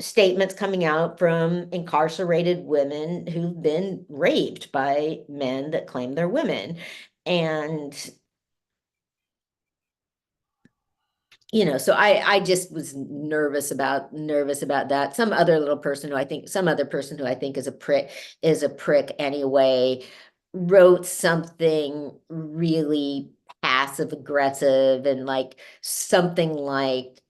statements coming out from incarcerated women who've been raped by men that claim they're women. And, so I just was nervous about that. Some other person who I think is a prick anyway, wrote something really passive aggressive and like something like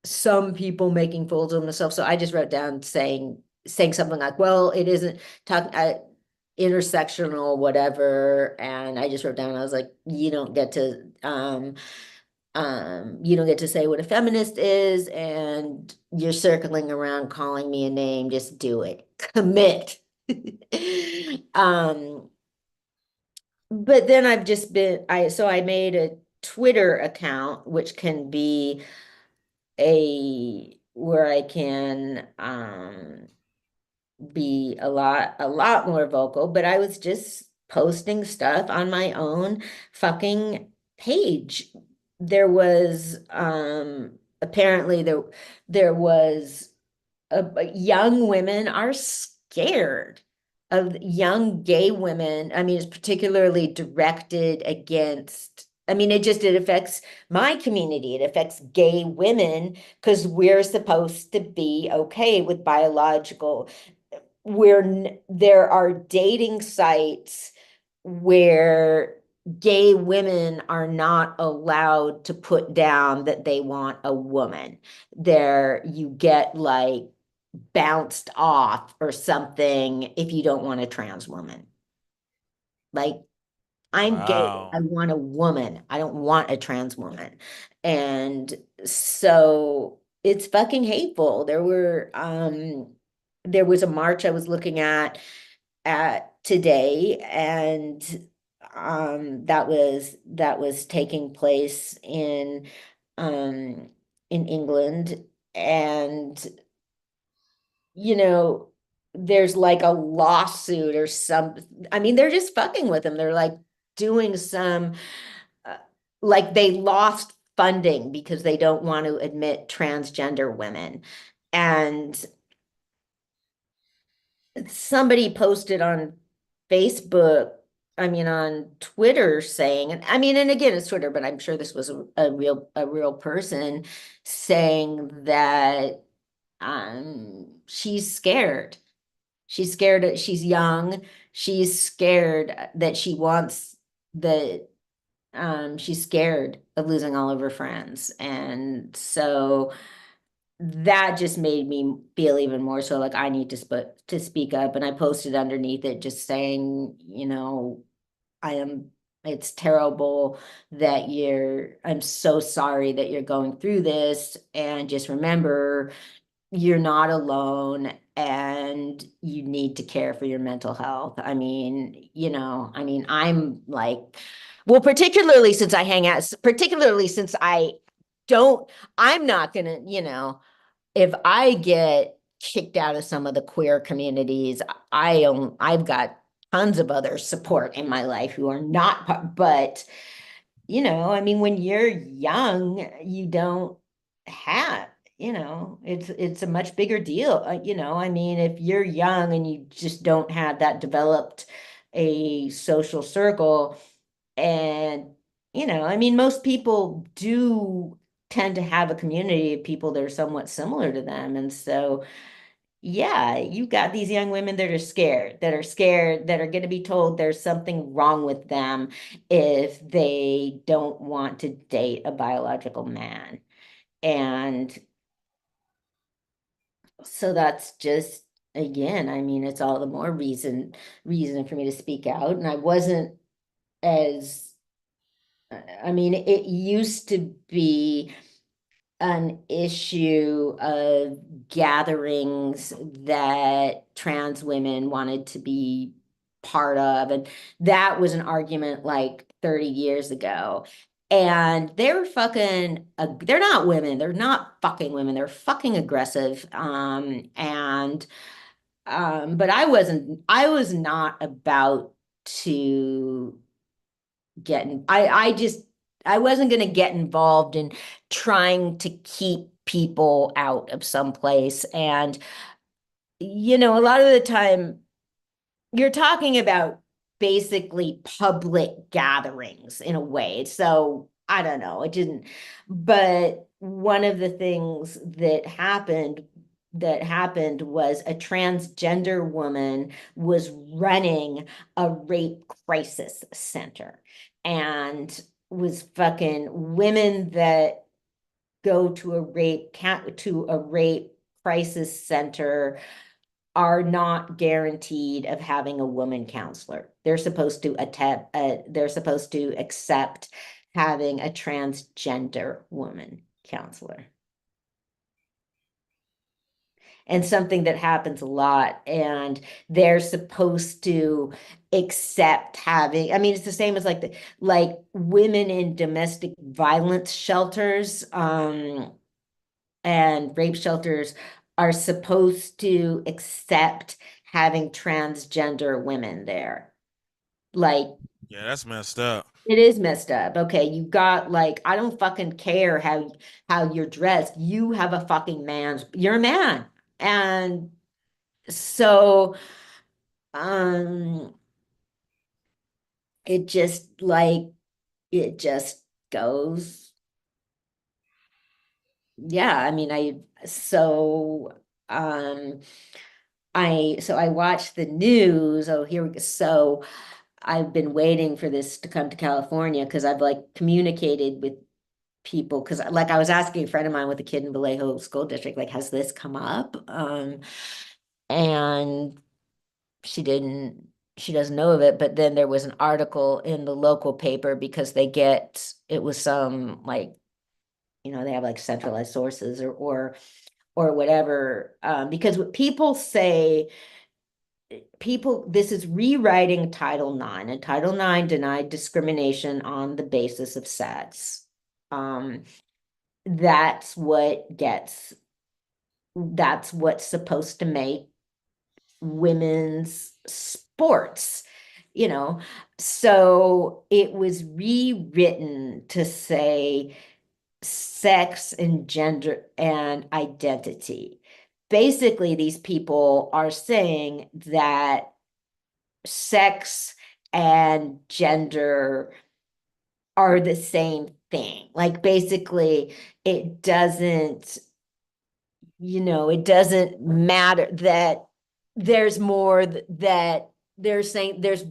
some people making fools of themselves. So I just wrote down saying something like, well, it isn't talking intersectional, whatever. And I just wrote down, I was like, you don't get to say what a feminist is, and you're circling around calling me a name. Just do it. Commit. But then I made a Twitter account, which can be where I can be a lot more vocal, but I was just posting stuff on my own fucking page. There was apparently there was young women are scared of young gay women. I mean, it's particularly directed against, it affects my community. It affects gay women because we're supposed to be okay with biological. There are dating sites where gay women are not allowed to put down that they want a woman. There you get like bounced off or something if you don't want a trans woman. Like, I'm gay, I want a woman, I don't want a trans woman. And so it's fucking hateful. There was a march I was looking at today, and that was taking place in England. And there's like a lawsuit or they're just fucking with them. They're like doing some like they lost funding because they don't want to admit transgender women. And somebody posted on Facebook, on Twitter saying, and again, it's Twitter, but I'm sure this was a real person saying that she's scared. She's scared. She's young. She's scared that she's scared of losing all of her friends. And so that just made me feel even more so like I need to speak up. And I posted underneath it just saying, it's terrible that I'm so sorry that you're going through this. And just remember, you're not alone and you need to care for your mental health. I'm like, well, particularly since I'm not gonna, if I get kicked out of some of the queer communities, I've got tons of other support in my life who are not, but when you're young, you don't have, it's a much bigger deal. If you're young and you just don't have that developed a social circle, and, most people do tend to have a community of people that are somewhat similar to them. And so, yeah, you got these young women that are scared, that are going to be told there's something wrong with them if they don't want to date a biological man. And so that's just again, I mean, it's all the more reason for me to speak out. And I wasn't as, I mean, it used to be an issue of gatherings that trans women wanted to be part of, and that was an argument like 30 years ago. And they're fucking, they're not women, they're not fucking women, they're fucking aggressive. But I was not about to I wasn't gonna get involved in trying to keep people out of some place. And, you know, a lot of the time you're talking about basically public gatherings in a way. So I don't know, it didn't, but one of the things that happened was a transgender woman was running a rape crisis center, and was fucking women that go to a rape crisis center are not guaranteed of having a woman counselor. They're supposed to accept having a transgender woman counselor. And something that happens a lot, and they're supposed to accept having, I mean, it's the same as like women in domestic violence shelters, and rape shelters are supposed to accept having transgender women there. Like, Yeah, that's messed up. it is messed up. Okay, you got like, I don't fucking care how you're dressed. You have a fucking you're a man. And so it just goes. Yeah, I mean, I watched the news. Oh, here we go. So I've been waiting for this to come to California because I've like communicated with people, because like I was asking a friend of mine with a kid in Vallejo School District, like, has this come up? And she doesn't know of it. But then there was an article in the local paper, because it was some, like, you know, they have like centralized sources or whatever. Because what people say, this is rewriting Title IX, and Title IX denied discrimination on the basis of sex. That's what's supposed to make women's sports, you know. So it was rewritten to say sex and gender and identity. Basically, these people are saying that sex and gender are the same thing. Like, basically, it doesn't matter that there's more, that they're saying there's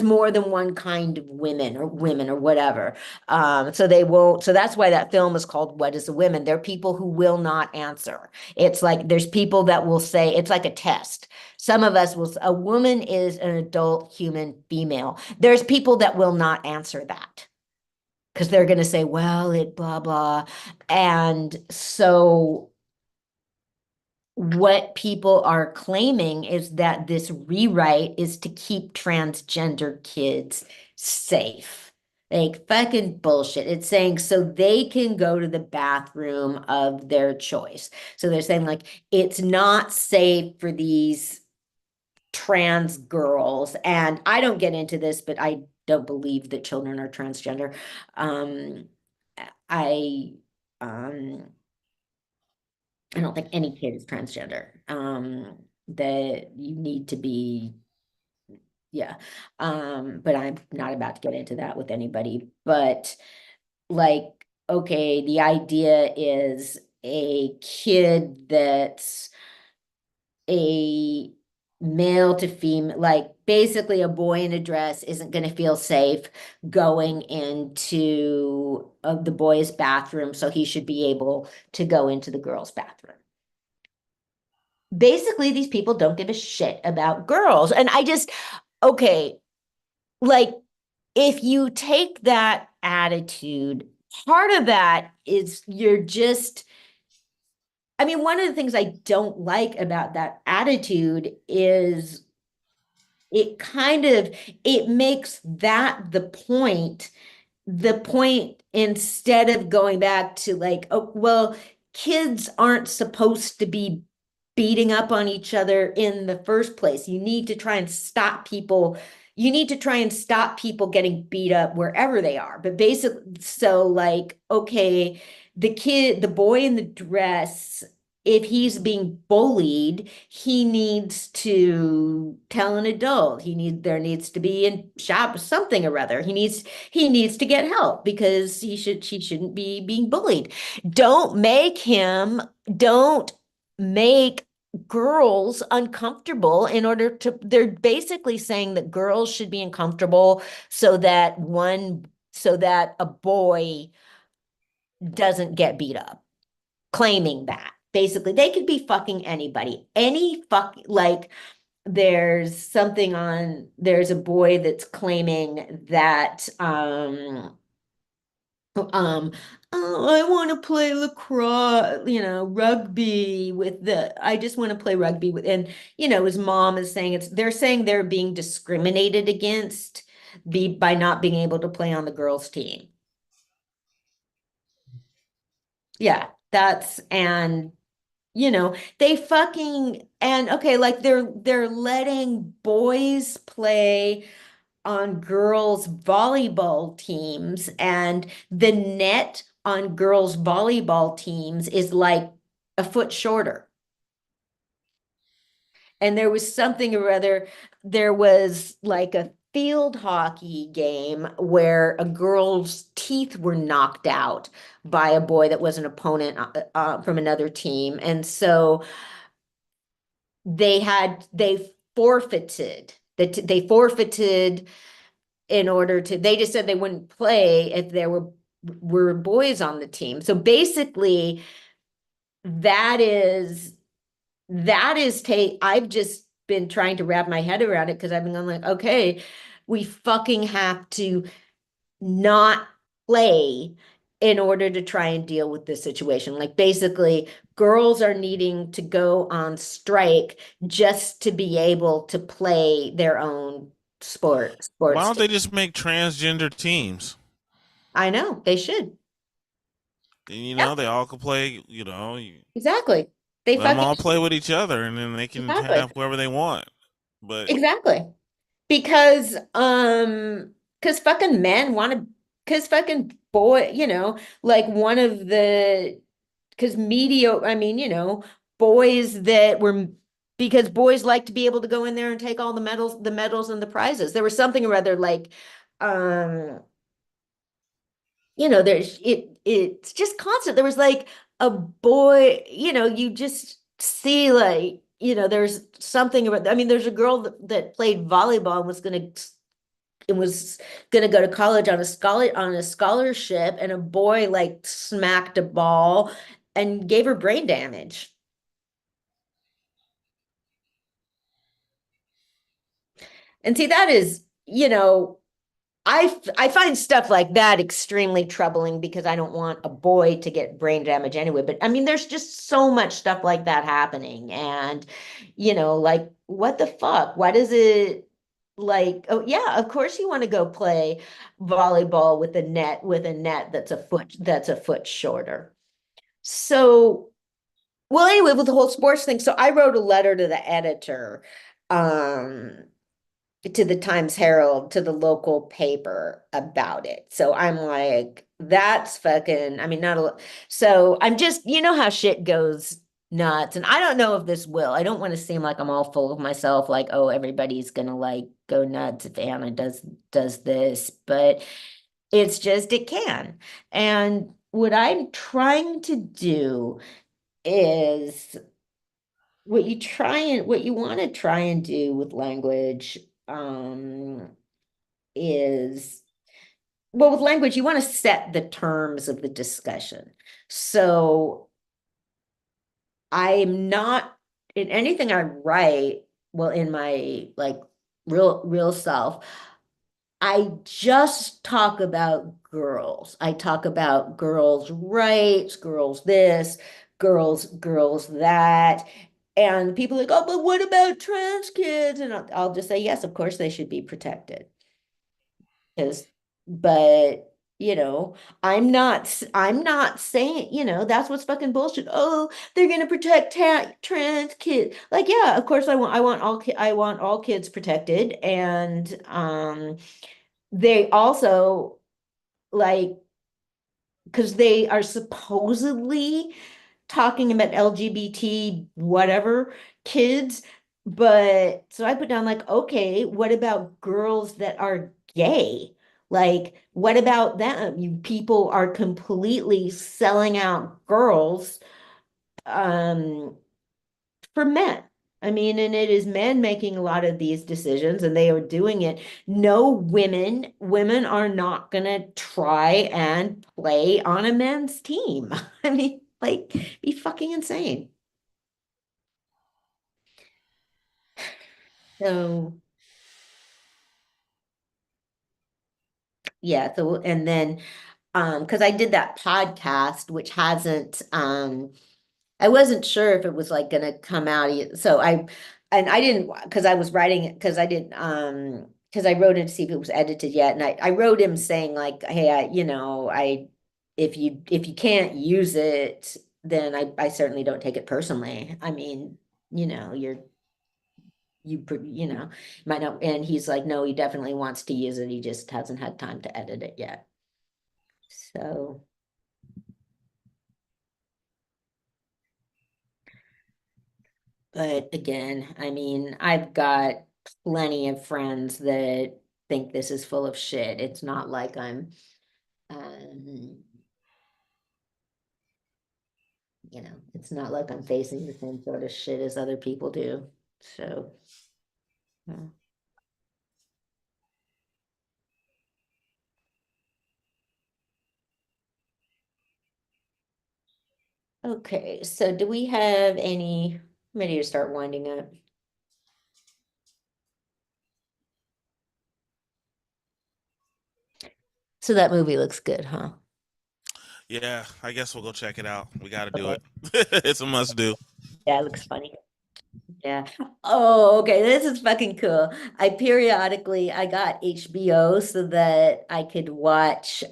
more than one kind of women or whatever. So that's why that film is called What is a Woman? There are people who will not answer. It's like, there's people that will say, it's like a test. Some of us a woman is an adult human female. There's people that will not answer that, because they're going to say, well, it blah, blah. And so what people are claiming is that this rewrite is to keep transgender kids safe. Like, fucking bullshit. It's saying so they can go to the bathroom of their choice. So they're saying, like, it's not safe for these trans girls. And I don't get into this, but I don't believe that children are transgender. I don't think any kid is transgender. That you need to be, yeah. But I'm not about to get into that with anybody. But, like, okay, the idea is a kid that's a male to female, like basically a boy in a dress isn't going to feel safe going into the boys' bathroom, so he should be able to go into the girls' bathroom. basically these people don't give a shit about girls. And okay, like if you take that attitude, part of that is I mean, one of the things I don't like about that attitude is it makes that the point instead of going back to like, oh, well, kids aren't supposed to be beating up on each other in the first place. You need to try and stop people. You need to try and stop people getting beat up wherever they are. But basically, so like, okay, the boy in the dress, if he's being bullied, he needs to tell an adult. There needs to be in shop something or other. He needs to get help because she shouldn't be being bullied. Don't make girls uncomfortable they're basically saying that girls should be uncomfortable so that a boy doesn't get beat up, claiming that. Basically, they could be fucking anybody. There's a boy that's claiming that, oh, I want to play lacrosse, rugby I just want to play rugby with, and, his mom is saying they're saying they're being discriminated against by not being able to play on the girls' team. Yeah, okay, like they're letting boys play on girls' volleyball teams, and the net on girls' volleyball teams is like a foot shorter. And there was something or other, there was like a field hockey game where a girl's teeth were knocked out by a boy that was an opponent from another team. And so they forfeited in order to, they just said they wouldn't play if there were boys on the team. So basically I've just been trying to wrap my head around it because I've been going like, okay, we fucking have to not play in order to try and deal with this situation. Like basically girls are needing to go on strike just to be able to play their own sports. Why don't they just make transgender teams? I know, they should. And, they all can play, Exactly. Let them all play with each other, and then they can have whoever they want. But exactly, because fucking men want to, because fucking boy, like one of the, because boys that were, because boys like to be able to go in there and take all the medals and the prizes. There was something or other like, it's just constant. There was like a boy, you just see like, there's something about, there's a girl that played volleyball and was gonna go to college on a scholarship, and a boy like smacked a ball and gave her brain damage. And see, that is, I find stuff like that extremely troubling because I don't want a boy to get brain damage anyway. But there's just so much stuff like that happening. And, like, what the fuck? Why does it like, oh yeah, of course you want to go play volleyball with a net that's a foot shorter. So, well, anyway, with the whole sports thing. So I wrote a letter to the editor, to the Times Herald, to the local paper about it. So I'm like, that's fucking, so I'm just, how shit goes nuts. And I don't know if this will. I don't want to seem like I'm all full of myself, like, oh, everybody's gonna like go nuts if Anna does this, but it's just, it can. And what I'm trying to do is what you want to try and do with language is, well, with language, you want to set the terms of the discussion. So I'm not in anything I write, well, in my like real self, I just talk about girls. I talk about girls' rights, girls this, girls that. And people are like, oh, but what about trans kids? And I'll just say, yes, of course they should be protected. But I'm not saying, that's what's fucking bullshit. Oh, they're gonna protect trans kids. Like, yeah, of course I want all kids protected. And they also, like, because they are supposedly talking about LGBT whatever kids, but so I put down like, okay, what about girls that are gay? Like, what about them? You people are completely selling out girls for men. I mean, and it is men making a lot of these decisions, and they are doing it. No, women are not gonna try and play on a men's team. I mean, like, be fucking insane. So yeah, so and then because I did that podcast, which hasn't I wasn't sure if it was like gonna come out. So I didn't, because I was writing it, because I didn't because I wrote it to see if it was edited yet. And I wrote him saying like, hey, if you can't use it, then I certainly don't take it personally. I mean, you might not. And he's like, no, he definitely wants to use it. He just hasn't had time to edit it yet. So but again, I mean, I've got plenty of friends that think this is full of shit. It's not like I'm, um, it's not like I'm facing the same sort of shit as other people do. So, yeah. Okay, so do we have any, ready to start winding up? So that movie looks good, huh? Yeah, I guess we'll go check it out. We got to do it. It's a must do. Yeah, it looks funny. Yeah. Oh, okay. This is fucking cool. I got HBO so that I could watch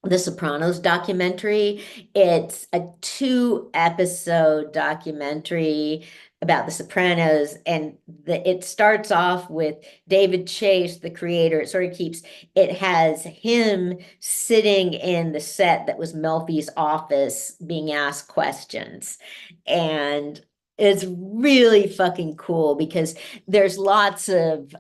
the Sopranos documentary. It's a 2-episode documentary about the Sopranos, and it starts off with David Chase, the creator. It has him sitting in the set that was Melfi's office being asked questions. And it's really fucking cool because there's lots of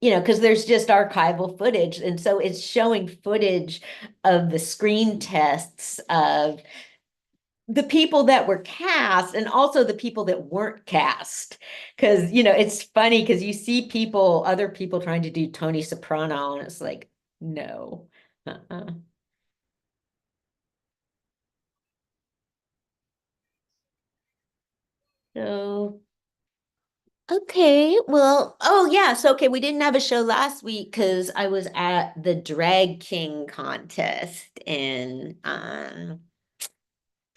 because there's just archival footage. And so it's showing footage of the screen tests of the people that were cast and also the people that weren't cast. Because, it's funny because you see other people trying to do Tony Soprano, and it's like, no. So okay, well, oh yeah, so okay, we didn't have a show last week because I was at the Drag King contest in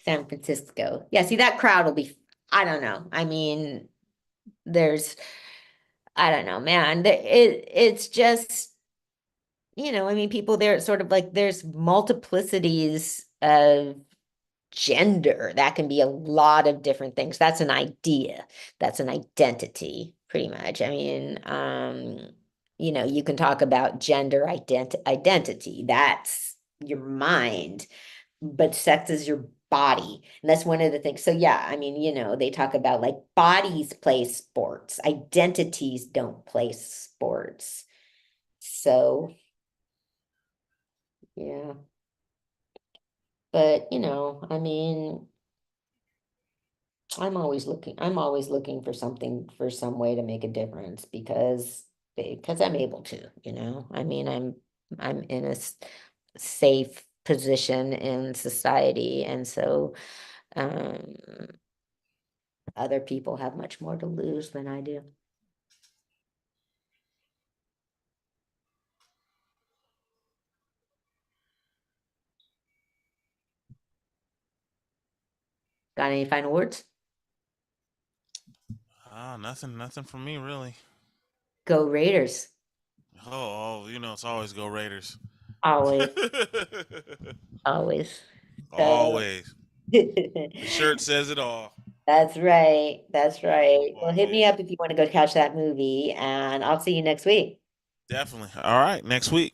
San Francisco. Yeah, see that crowd will be, I don't know. I mean, I don't know, man. It's just, I mean, people there, it's sort of like there's multiplicities of gender. That can be a lot of different things. That's an idea. That's an identity, pretty much. I mean, you can talk about gender identity. That's your mind, but sex is your body. And that's one of the things. So yeah, I mean, they talk about like bodies play sports, identities don't play sports. So yeah. But, I mean, I'm always looking for some way to make a difference because I'm able to, I mean, I'm in a safe position in society. And so, Other people have much more to lose than I do. Got any final words? Nothing from me really. Go Raiders. Oh, it's always go Raiders. Always. Always. Always. The shirt says it all. That's right. That's right. Well, hit me up if you want to go catch that movie, and I'll see you next week. Definitely. All right, next week.